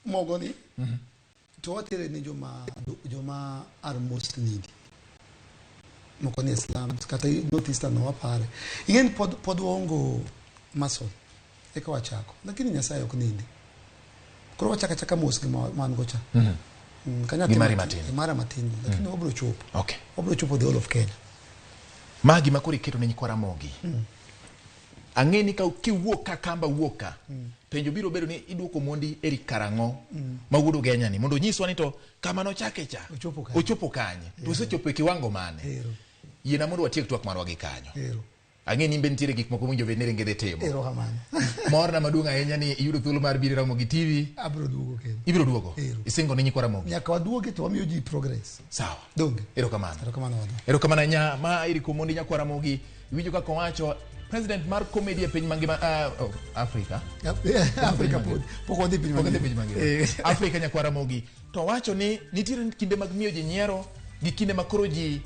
mogo ni to watere ni joma are most needy moko ni Islam kata notice no wapare ingeni pod wongo masol eka wachako lakini Nyasaye ok nindi koro wachaka mos gi man gocha kanya mara matin lakini obro chopo obro chopo the whole of Kenya magi makuri keto ne nyikwa Ramogi ang'eni ka kiwuok ka kamba wuoka penjo biro bedo ni iduoko Mondi eri karang'o mawuodo genya ni mondo nyiswa ni to kama no chake cha ochopo kanye to sechopo e kiwango mane yena mondo watiek twak marwa gi kanyo ang'eni imbe nitiere gik moko winjo venere ngede temo morna maduong' ahinya ni iyudo thuolo mar biro Ramogi TV abro duogo kendo ibiro duogo isingo ni nyikwa Ramogi nyaka waduoge to wamiyo ji progress sawa donge erokamano nya ma Eriko Mondi nyakwa Ramogi winjo kaka wacho president mar comedy e piny mangima Africa poko dhi piny mangima Africa nyakwa Ramogi to wacho ni nitiere kinde mag miyo ji nyiero gi kinde makoro ji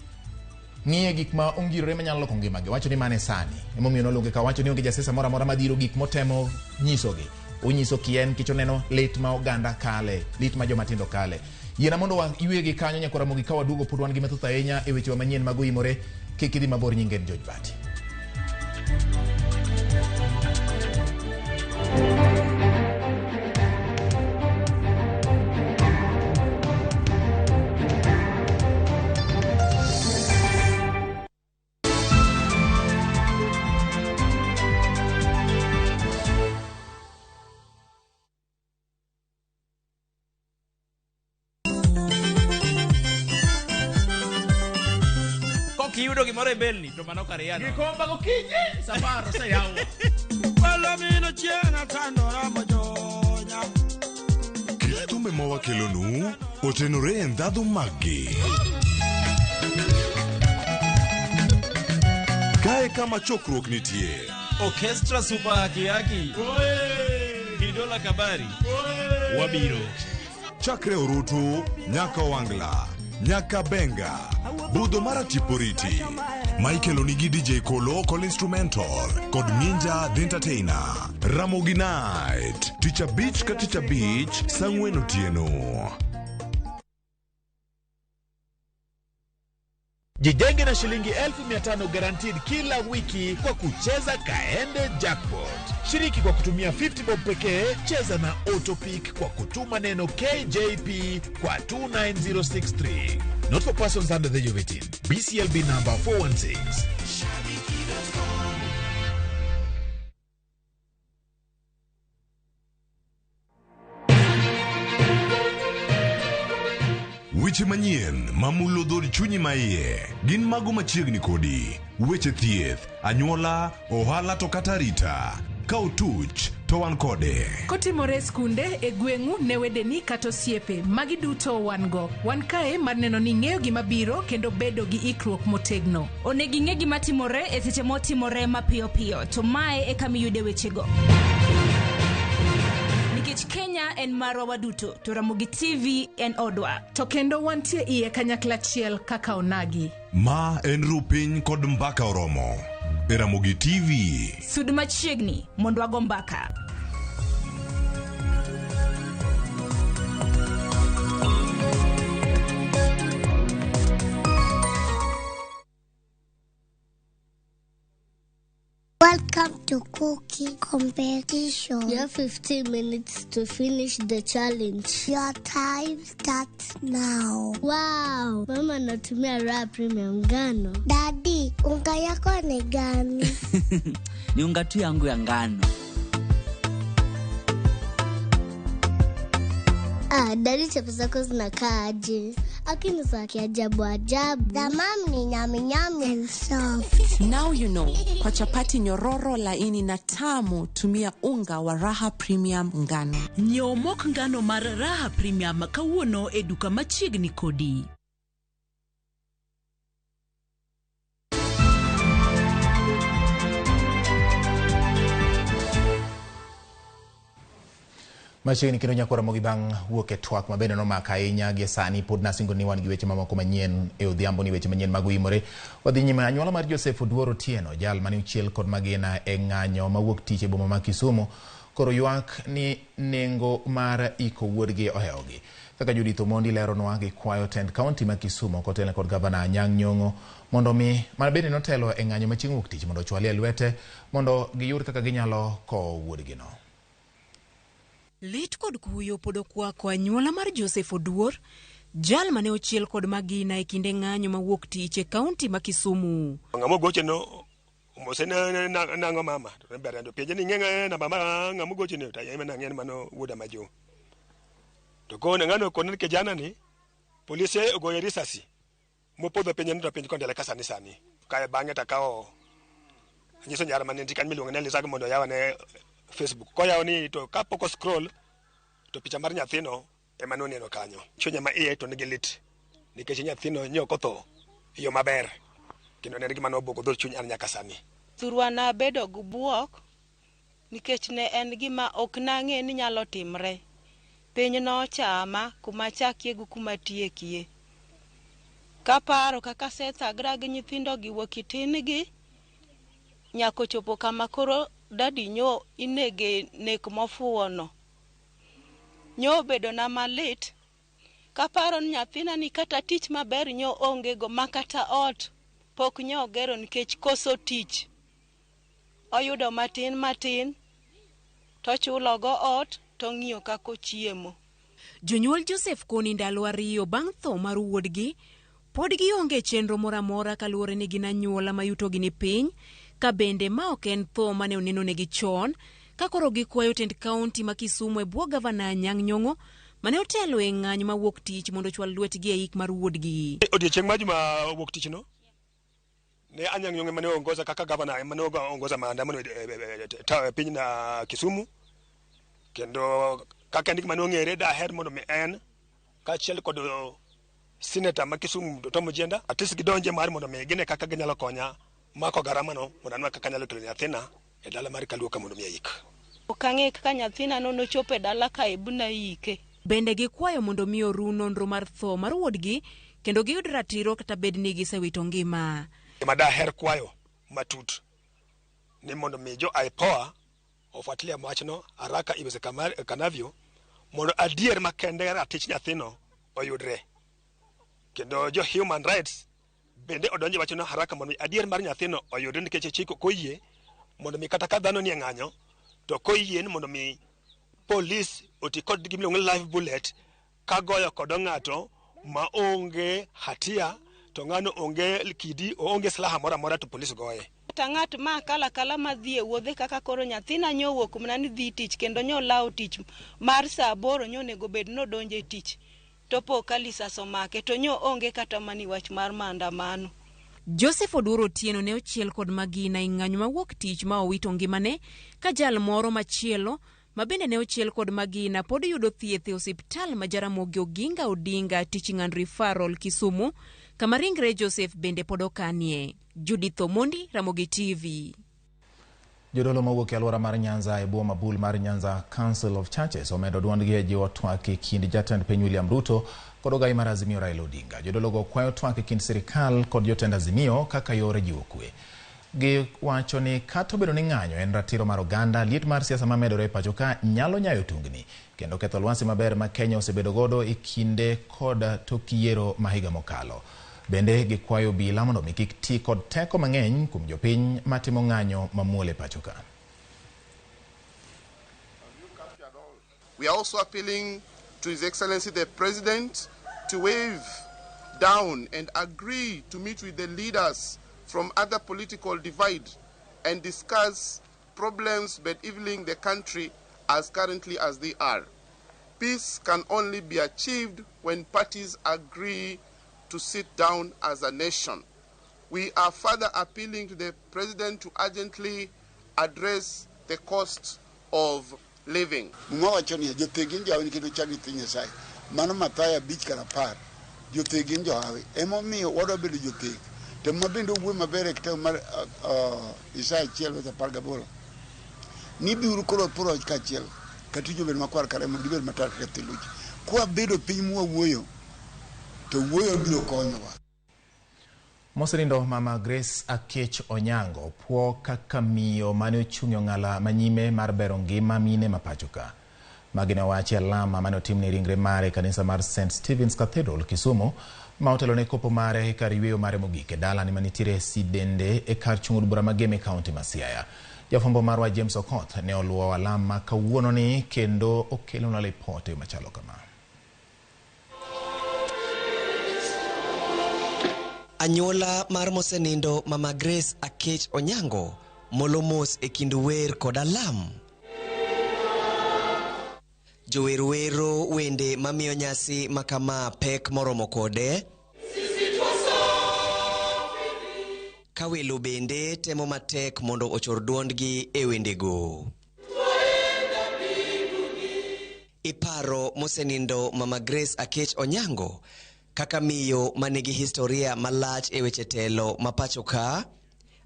ng'iye gik ma ongirore manyalo loko ngimagi wacho ni mane sani emomiyo noluonge ka wacho ni onge jasesa moro amora madhiro gik motemo nyisogi onyiso kien kich oneno lit ma oganda kale lit ma joma tindo kale yiena mondo waywe gi kanyo nyakwa Ramogi ka waduogo pod wan gi mathoth ahinya e weche manyien mag Oimore kik idhi mabor nyingen George Bati Kiyudo gimoro e belni to mano kare yana gikomba gokinyi safaro sa yawo palamino chiena tandora mojonya thumbe ma wakelonu otenore e ndhadhu maggi kae kama chokruok nitie Orchestra Super Haki Kidola Kabari Wabiro Chakre Urutu, Nyaka Wangla, Nyaka Benga, Budho Mara Tiporiti, Michael Onigi DJ Kolo Call Instrumental, Kod Ninja The Entertainer, Ramogi Night, Teacher Beach ka Teacher Beach, Sangweno Tieno. Jijenge na shilingi 1500 guaranteed kila wiki kwa kucheza Kaende Jackpot. Shiriki kwa kutumia 50 bob pekee, cheza na Autopic kwa kutuma neno KJP kwa 29063. Not for persons under the age of 18. BCLB number 416. Weche manyien mamulo dhod chunyi maiye gin mago machiegni kodi. Weche thieth, anyuola, ohala to kata rita. Ka otuch to wan kode. Kotimore skunde e gweng'u ne wedeni kata osiepe magi duto wan go. Wan kae mar neno ni ng'eyo gima biro kendo bedo gi ikruok motegno. Onego ing'e gima timore e seche motimore mapiyo piyo, to mae e kama iyude wechego. Nikech Kenya en marwa waduto, to Ramogi TV en odwa. To kendo wantie iye kanyakla achiel kaka onagi. Ma en rupiny kod mbaka oromo. E Ramogi TV. Sud machiegni mondo wago mbaka. Welcome to cooking competition. You have 15 minutes to finish the challenge. Your time starts now. Wow, mama natumia raha premium ngano. Daddy, unga yako ni gani? Ni unga tu yangu ya ngano. Daddy chapu zako zinakaaje? Akini za kiajabu ajabu. The mom ni nyami nyami and soft. Now you know. Kwa chapati nyororo laini na tamu, tumia unga wa Raha Premium ngano. Nyiew mok ngano mar Raha Premium kawuono e duka machiegni kodi. Machiegni kendo nyakora Ramogi bang' wuok e twak mabende nomako ahinya gi sani pod nasingo ni wan gi weche mamoko manyien e odhiambo ni weche manyien mag Oimore. Wadhi nyime. Anyuola mar Joseph Oduor Otieno, jal mane uchiel kod magina e ng'anyo mawuok tich e boma ma Kisumu, koro ywak ni nengo mar iko wuodgi ohewogi. Kaka Judith Omondi leronwa gi kwayo tend kaunti ma Kisumu kotelne kod gavana Anyang' Nyong'o mondo mi mana bende notelo e ng'anyo machieng' wuok tich mondo ochwalie lwete mondo giyud kaka ginyalo kowo wuodgi no. Lit kod kuyo podo kwa anyuola mar Joseph Oduor, jal mane ochiel kod magina e kinde ng'anyo mawuok tich e kaunti ma Kisumu. Ng'amo goche no mosena nango mama to ber ndo peje ni ng'enga na mama ng'amo goche ne ta yema na ng'en mano wuda majo. To ko ng'ano kon ke jana ni polisi ogoye risasi mopodho penye ndo penje kondele kasani sani kae bang'e ta kao nyiso nyara mane ndikan miluongo ne lisago mondo yawa ne Facebook ko yaw ni to kapoko scroll to picha mar nyathino ema noneno kanyo. Chunya ma iye to nigi lit nikech nyathino nyoko tho yo maber kendo ne gima nobuogo dhor chuny an nyaka sani. Thurwa na bedo gu buok nikech ne en gima ok nang'e ni nyalo timre. Piny no chama kuma chakie gu kuma tiekie. Kaparo kaka sethagra gi nyithindo gi wokitin gi nyako chopo kama koro dadi nyo inege nek mofuwo no. Nyo bedo na malit. Kaparo ni nyathina ni kata tich maber nyo onge go makata ot pok nyo gero nikech koso tich. Oyudo matin to chulo go ot to ng'iyo kako chiemo. Jonyuol Joseph koni ndalo ariyo bang' tho mar wuodgi pod gionge chenro moramora kaluwore ni gin anyuola mayuto gi ni piny, ka bende ma ok en tho mane oneno negi chon, ka koro gikwayo tend kaunti ma Kisumu e bwo gavana Anyang' Nyong'o mane otelo e ng'anyo mawuok tich mondo chwal lwetgi e ik mar wuodgi. Odiochieng' ma juma wuok tich no ne Anyang' Nyong'o mane ongoza kaka gavana mane ongoza maandamano e piny na Kisumu, kendo kaka ndik mane ong'ere daher mondo mi en kaachiel kod senator ma Kisumu Tom Ojienda at least gidonje mar mondo mi gine kaka ginyalo konya mako garama no mondo anwa kaka nyalo kelo nyathina e dala mar Kaluo ka mondo mi ayik. Okang'e kaka nyathina nono chope dala ka ibuna yike. Bende gikwayo mondo mi oru nonro mar tho mar wuodgi kendo giyud ratiro kata bed ni gisewito ngima. Daher kwayo matut ni mondo mi jo IPOA ofuatilia mwachno haraka iwezekanavyo mondo adier makende ratich nyathino oyudre. Kendo jo human rights bende odonje wachno haraka mondo adier mar nyathino oyudre nikech chiko koyie mondo mi kata ka dhano ni ng'anyo to koyie mondo mi police oti kod gimlo live bullet kagoyo kod ng'ato ma onge hatia to ng'ano onge kidi onge slaha mora mora to police goye. Ng'at ma kala madhi e wuodhe kaka koro nyathina nyowuok kumna ni dhi tich kendo nyolawo tich mar saa 8 nyonego bed no donje tich to po kalisa somake to nyo onge kata mani wach mar maandamano. Joseph Oduor Otieno ne ochiel kod magina e ng'anyo mawuok tich ma owito ngimane ka jal moro machielo ma bende ne ochiel kod magina pod yudo thieth e osiptal ma Jaramogi Oginga Odinga Teaching and Referral Kisumu kama ringre Joseph bende pod okanie. Judith Omondi, Ramogi TV. Jodolo mawuok e alwora mar Nyanza e bwo mabul mar Nyanza Council of Churches omedo duondgi e jiwo twak e kind jatend piny William Ruto kod ogai mar Azimio Raila Odinga. Jodolo go kwayo twak e kind sirikal kod jotend Azimio kaka yore jiwo kwe. Giwacho ni kata obedo ni ng'anyo en ratiro mar oganda, liet mar siasa mamedore e pacho ka nyalo nyayo tungni kendo ketho lwasi maber ma Kenya osebedo godo e kinde kod tok yiero ma higa mokalo. Bende gikwayo obila mondo mi kik ti kod teko mang'eny kuom jopiny matimo ng'anyo mamuol e pacho ka. We are also appealing to His Excellency the President to wave down and agree to meet with the leaders from other political divide and discuss problems bedeviling the country as currently as they are. Peace can only be achieved when parties agree to sit down as a nation. We are further appealing to the President to urgently address the cost of living. Mano Mataya Beach Karapar, Jotegin Johavi, Emomi, what a bit you take. The Mabindo women very mar Isai Chel with a Pargaboro. Nibi Rukolo Puro Kachel, Katuju and Makwar Karamo, Divel Matar Katiluch. Qua Bedo Pimu Woyo to Woyo Bilo Konova. Moserindo Mama Grace Akech Onyango, puo kaka miyo mane ochung'o ng'ala manyime mar bero ngima mine mapachoka. Magine wachi alama mane otimne ringre mare kanisa mar St. Stephen's Cathedral Kisumu ma otelo ne kopo mare kar yweyo mare mogik e dala ni manitiere sidende e kar chung'o od bura mageme kaunti ma Siaya. Jafwambo marwa James Okoth ne oluwo alama kawuono ni kendo okelo na ripot machalo kama. Anyola mar mosenindo Mama Grace Akech Onyango molomos e kind wer kod alam. Jowerwero wende mamiyo nyasi makama pek moromo kode. Kawelo bende temo matek mondo ochor duondgi e wendego. Iparo mosenindo Mama Grace Akech Onyango kaka miyo manigi historia malach e weche telo mapacho ka,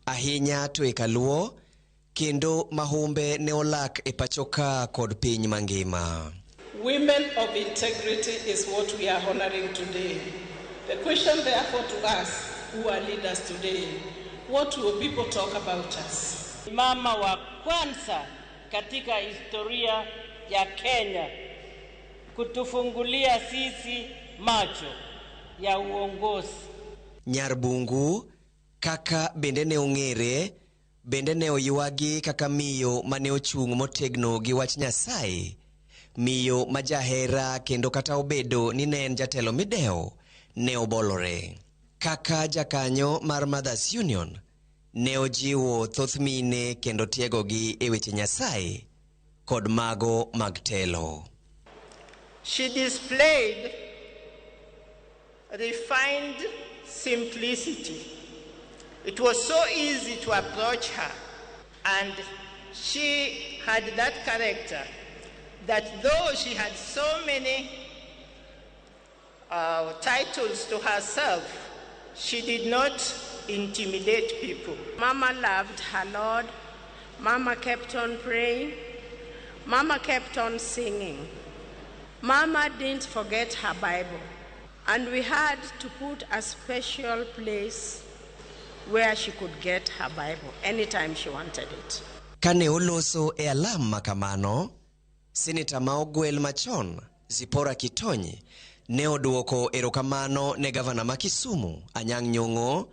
ahinya to e Kaluo, kendo mahumbe ne olak e pacho ka kod piny mangima. Women of integrity is what we are honoring today. The question therefore to us who are leaders today, what will people talk about us? Mama wa kwanza katika historia ya Kenya kutufungulia sisi macho ya uongozi. Nyarbungu kaka bende ne ong'ere, bende ne oywagi kaka miyo mane ochung' motegno gi wach Nyasaye, miyo majahera kendo kata obedo ni ne en jatelo mideo ne obolore. Kaka jakanyo mar Mothers Union ne ojiwo thoth mine kendo tiegogi e weche Nyasaye kod mago mag telo. She displayed refined simplicity. It was so easy to approach her, and she had that character that though she had so many titles to herself, she did not intimidate people. Mama loved her Lord. Mama kept on praying. Mama kept on singing. Mama didn't forget her Bible. And we had to put a special place where she could get her Bible anytime she wanted it. Kane oloso e alam makamano, Seneta ma ogwel machon, Zipora Kitonyi, ne oduoko erokamano ne gavana ma Kisumu, Anyang' Nyong'o,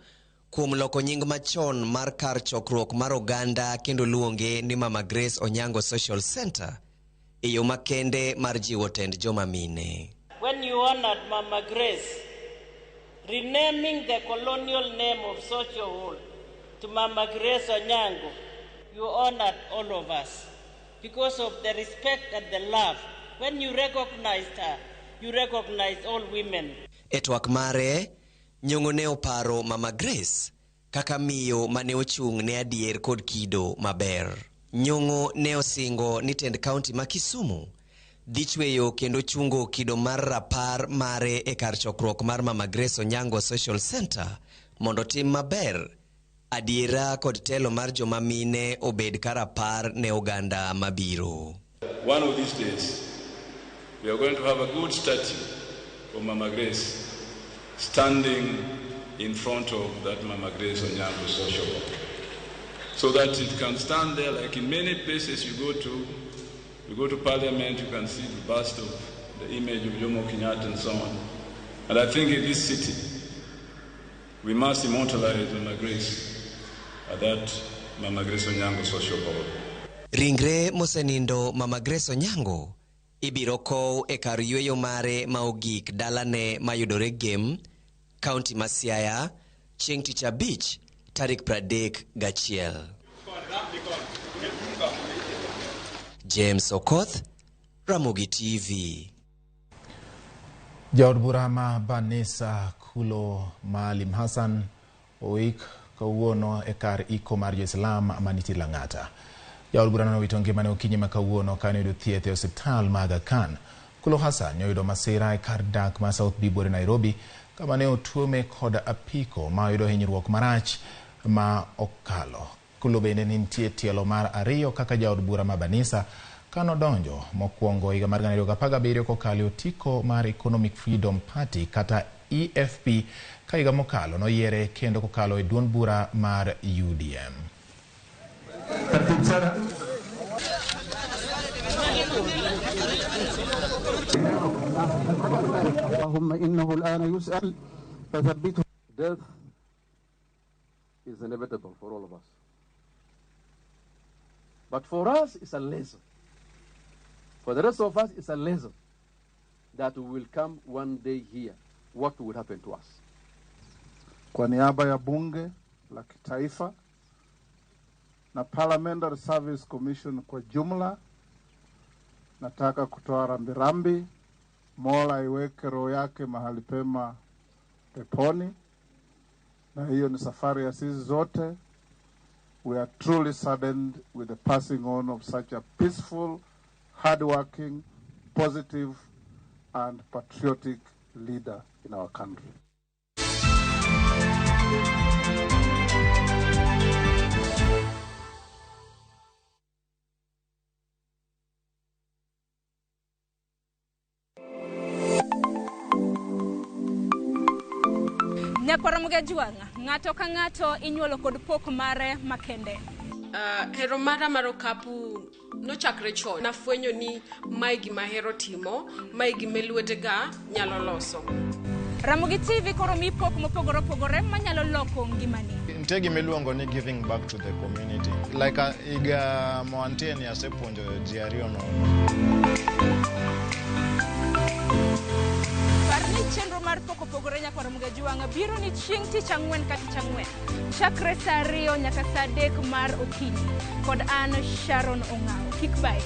kuom loko nying machon mar kar chokruok mar oganda kendo luonge ni Mama Grace Onyango Social Center, e yo makende mar jiwo tend joma mine. When you honored Mama Grace, renaming the colonial name of Social Hall to Mama Grace Onyango, you honored all of us because of the respect and the love. When you recognized her, you recognized all women. E twak mare, Nyong'o ne oparo Mama Grace kaka miyo mane ochung' ne adier kod kido maber. Nyong'o ne osingo ni tend kaunti ma Kisumu dhi chweyo kendo chungo kido mar rapar mare e kar chokruok mar Mama Grace Onyango Social Center mondo tim maber, adiera kod telo mar joma mine obed karapar ne oganda mabiro. One of these days, we are going to have a good statue for Mama Grace standing in front of that Mama Grace Onyango Social Hall, so that it can stand there like in many places you go to Parliament, you can see the bust of the image of Jomo Kenyatta and so on. And I think in this city, we must immortalize Mama Grace at that Mama Grace Onyango Social Hall. Ringre mosenindo Mama Grace Onyango ibiro kow e kar yweyo mare ma ogik dalane mayudore Gem, County ma Siaya, chieng' tich abich, tarik 31. James Okoth, Ramogi TV. Jaod bura ma Banisa Kulo Maalim Hassan oik kawuono e kar iko mar Jo-Islam maniti Lang'ata. Jaod bura no wito ngimane okinyi ma kawuono kane oyudo thieth e osiptal ma Aga Khan. Kulo Hassan oyudo masira e kar dak ma South Bibore, Nairobi, kama ne otuome kod apiko ma oyudo hinyruok marach ma okalo. Kulo bende nitie tielo mar ariyo kaka jaod bura ma Banisa kano donjo mokwongo higa mar 2017 kokalo otiko mar Economic Freedom Party kata EFP ka higa mokalo noyiere kendo kokalo e duond bura mar UDM. Death is inevitable for all of us. But for us, it's a lesson. For the rest of us, it's a lesson that we will come one day here. What will happen to us? Kwa niaba ya bunge la kitaifa na Parliamentary Service Commission kwa jumla, nataka kutoa rambirambi. Mola iweke roho yake mahali pema peponi. Na hiyo ni safari ya sisi zote. We are truly saddened with the passing on of such a peaceful, hardworking, positive, and patriotic leader in our country. Nyakwaromuga juanga, ng'ato ka ng'ato inyuolo kod pok mare makende. Hero mara mar okapu nochakre chon. Nafwenyo ni mae gima hero timo, mae gima lwetega nyalo loso. Ramogi TV koro mi pok mopogore opogore manyalo loko ngimani. Nitie gima iluongo ni giving back to the community. Like higa moanteni asepuonjo ji ariyo no. Parni chenro mar pok opogore Nyakwaromuga juanga biro ni chieng' tich ang'wen ka tich ang'wen. Chakre saa 2 nyaka saa 3 mar okinyi. Kod an Sharon Ong'ao. Kik bai.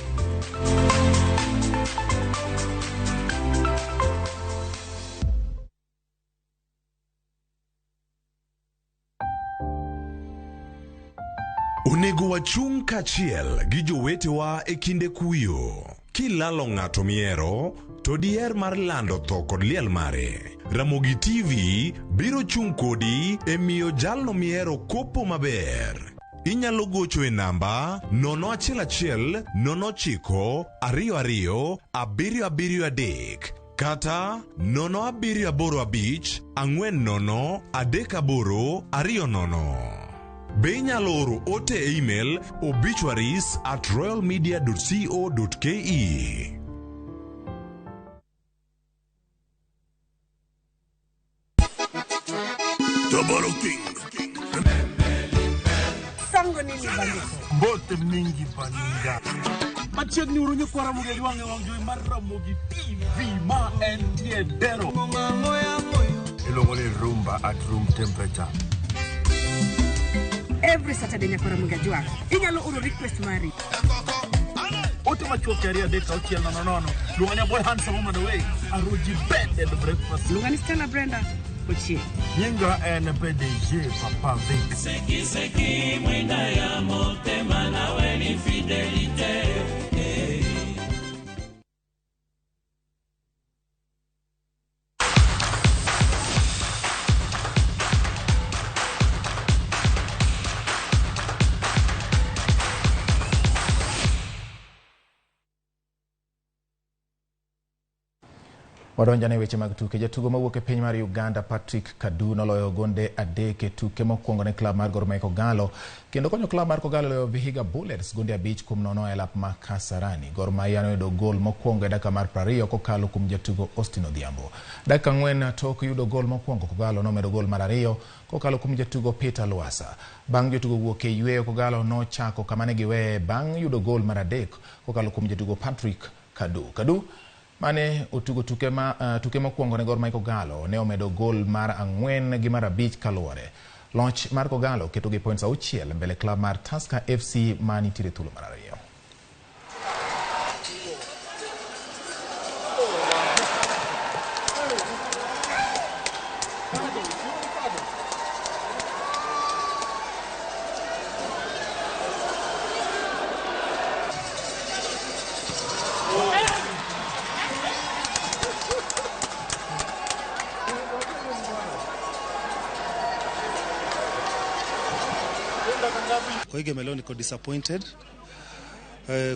Onego wachung' kachiel gi jowetewa e kinde kuyo. Kilalo ng'ato miero, to diher mar lando tho kod liel mare. Ramogi TV biro chung' kodi e miyo jalno miero kopo maber. Inyalo gocho e namba 011 09 22 773 kata 0785 40 38 20. Be inyalo oro ote e email obituaries@royalmedia.co.ke. Double King. Sango nini bandito? Mbote mingi baninga. Machiegni urunyo kwa Ramogi wange wangjoi mar Ramogi TV ma entie dero. Ilongo ni rumba at room temperature. Every Saturday nyako Ramogi wange. Inyalo uro request mari. Ote machuoke aria deka uchiel nono. Lunganya boy handsome on the way. Aruji bed at the breakfast. Lungani Stella Brenda. Ochi. Nyinga PDG Papa Vic. Seki mwenda ya motema na weni fidelite. Wadonjane weche mag tuke. Jatugo mawuok e piny mar Uganda Patrick Kadu noloyo gonde 3 e tuke mokwongo ne klab mar Gor Mahia Kogalo kendo konyo klab mar Kogalo loyo Vihiga Bullets gonde 5-0 e lap ma Kasarani. Gor Mahia noyudo gol mokwongo e dakika mar 20 kokalo kuom jatugo Austin Odhiambo. Dakika 4 tok yudo gol mokwongo, Kogalo nomedo gol mar 2 kokalo kuom jatugo Peter Lwasa. Bang' jotugo wuok e yweyo, Kogalo nochako kama ne giweye bang' yudo gol mar 3 kokalo kuom jatugo Patrick Kadu mane otugo tuke mokwongo ne Gor Mahia Kogalo ne omedo gol mar 4 gi mar 5 kaluwore. Loch mar Kogalo keto gi points 6 mbele klab mar Tusker FC manitiere thuolo mar 2. Kwa hige meleo niko disappointed.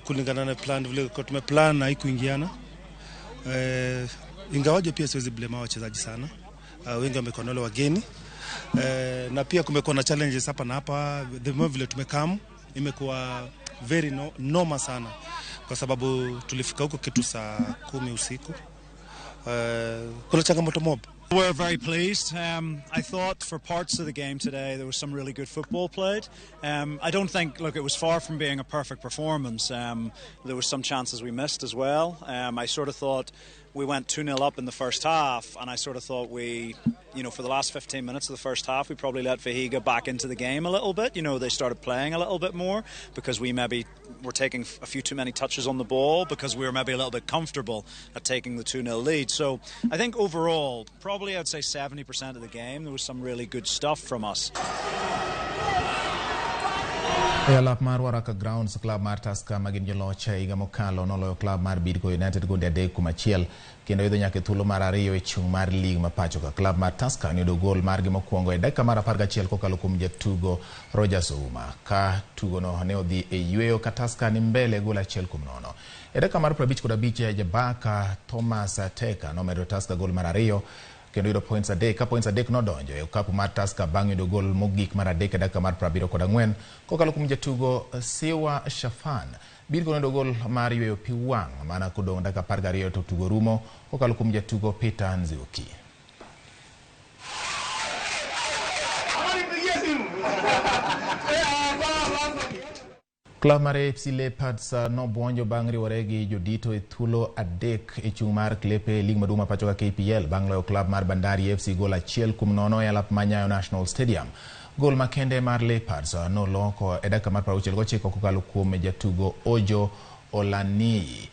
Kulingana na plan vile kwa tumeplan na haikuingiana. Ingawaje pia siwezi blame wachezaji sana. Wengi wamekuwa wale wageni. Na pia kumekuwa na challenges hapa na hapa. The moment vile tumekam imekuwa very normal sana. Kwa sababu tulifika huko kitu saa 10 usiku. Kuna changamoto mob. We're very pleased. I thought for parts of the game today there was some really good football played. I don't think, look, it was far from being a perfect performance. There were some chances we missed as well. I sort of thought we went 2-0 up in the first half, and I sort of thought for the last 15 minutes of the first half, we probably let Vihiga back into the game a little bit. They started playing a little bit more because we maybe were taking a few too many touches on the ball because we were maybe a little bit comfortable at taking the 2-0 lead. So I think overall, probably I'd say 70% of the game, there was some really good stuff from us. E alap mar Waraka Grounds, klab mar Tusker magin joloch higa mokalo noloyo klab mar Bidco United gonde 3-1 kendo idho nyaka thuolo mar 2 e chung' mar lig ma pacho ka. Klab mar Tusker noyudo gol margi mokwongo e dakika mar 11 kokalo kuom jatugo Rogers Ouma. Ka tugono ne odhi e yweyo ka Tusker ni mbele gol 1-0. E dakika mar 55 Jabaka Thomas Teka nomedo Tusker gol mar 2 kendo yudo points 3 ka points 3 nodonjo e okapu mar Tusker bang' yudo gol mogik mar 3 e dakika mar 74 kokalo kuom jatugo Siwa Shafan. Bidco noyudo gol mar yweyo pi wang' mana kodong' dakika 12 to tugo rumo kokalo kuom jatugo Peter Nzioki. Klab mar AFC Leopards nobwonjo bang' riwore gi jodito e thuolo 3 e chung' mar klepe lig maduong' ma pacho ka KPL bang' loyo klab mar Bandari FC gol 1-0 e alap Nyayo National Stadium. Gol makende mar Leopards noloko e dakika mar 69 kokalo kuom jatugo Ojo Olani.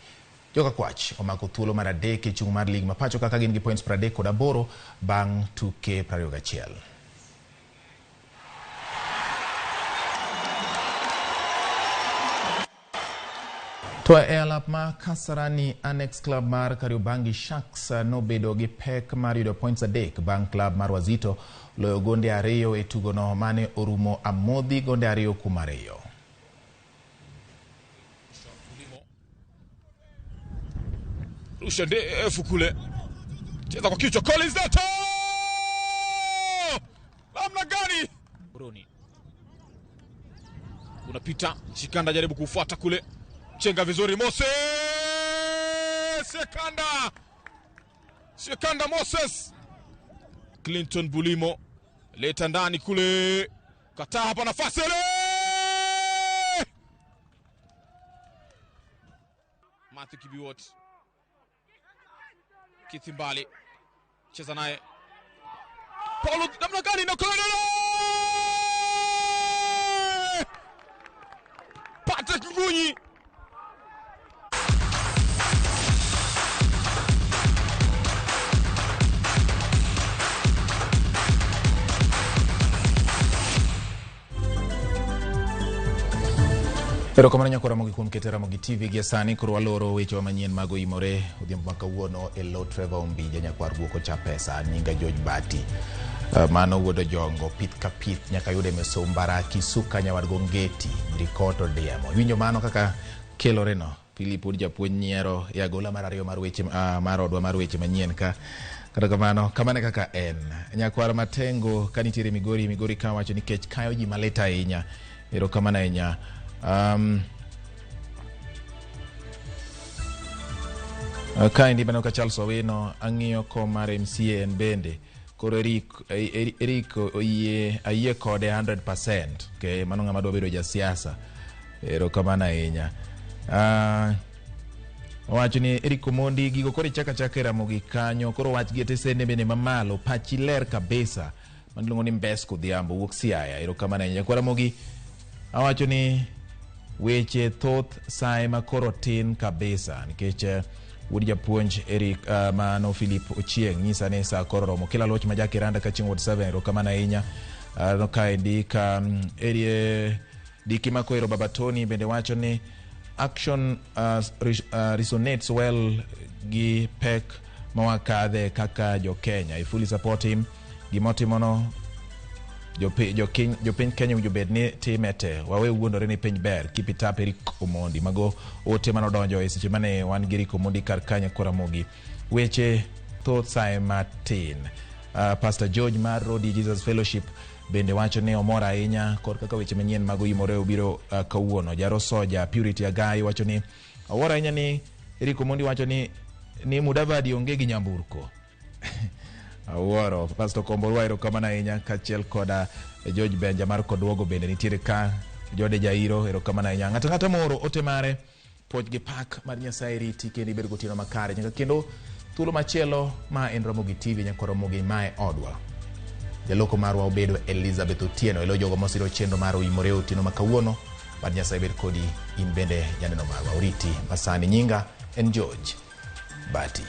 Joka Kwach omako thuolo mar 3 e chung' mar lig ma pacho ka gin gi points 38 bang' tuke 21. To e alap ma Kasarani Annex Club mar Kariobangi Sharks nobedo gi pek mar yudo points 3 bang' club mar Wazito loyo gonde 2 e tugono mane orumo amodhi gonde 2-2. Rusha ndefu kule. Cheza kwa kichwa Collins Dato! Namna gani? Bruni. Unapita, Shikanda jaribu kufuata kule. Chenga vizuri Moses! Shikanda Moses! Clinton Bulimo leta ndani kule. Kataa hapa nafasi ile! Matthew Kibiwot. Kithimbali. Cheza naye. Paulo namna gani na kule! Patrick Ngunyi. Pero kamano nyako Ramogi kuom kete Ramogi TV gi sani koro waloro weche manyien mag Oimore odhiambo ma kawuono e lo Trevor Ombija nyakwar guoko cha pesa nyinga George Bati mano wuodo jongo pith ka pith nyaka yude Mesombara Kisuka nyawadgo Ngeti Ndikoto Diemo winjo mano kaka kelore no Philip japuonj nyiero e agola mar 2 mar weche mar odwa mar weche manyien ka kata kamano kamane kaka en nyakwar Matengo kanitiere Migori ka wacho nikech kayo ji maleta ahinya ero kamana ahinya Kaindi bano ka Charles Owino ang'iyo ko mar MCA en bende koro Eric ayie kode 100% ke mano ng'ama dwa bedo jasiasa ero kamana ahinya wacho ni Eric Omondi gigo koro chaka Ramogi kanyo koro wach gi tesene bende mamalo pachi ler kabisa manluongo ni Mbesko Dhiambo wuok Siaya ero kamana ahinya kwa Ramogi awacho ni weche thoth sae makoro tin kabisa nikech wuod japuonj Eric mano Philip Ochieng nyisa ni sa koro romo kila loch ma jakiranda ka chieng' 7 ro kamana ahinya no kaindi ka diki makoiro Babatoni bende wacho ni action resonates well gi pek mawakadhe kaka jo Kenya I fully support him gimotimono jopiny Kenya ujobed ni timete wawe wuondore ni piny ber keep it up Eric Omondi mago ote manodonjo e seche mane wan gi Eric Omondi kar kanya Ramogi weche thoth sae matin Pastor George mar Road Jesus Fellowship bende wacho ni omora ahinya kod kaka weche manyien mag Oimore obiro kawuono Jaro Soja Purity Agai wacho ni omora ahinya ni Eric Omondi wacho ni Mudavadi onge gi nyamburko Aworo Pastor Komborwairo kamana ahinya kachiel koda George Benja mar Kodwogo bende nitiere ka Jode Jairo ero kamana ahinya ng'ata moro ote mare poj gi pak mar Nyasaye riti kendo ibed gotieno makare nyaka kendo thuolo machielo ma en Ramogi TV nyaka Ramogi mae odwa jaloko marwa obedo Elizabeth Otieno elo jogo mosiro chenro mar Oimore otieno makawuono mar Nyasaye bed kodi in bende janeno marwa oriti masani nyinga en George Bati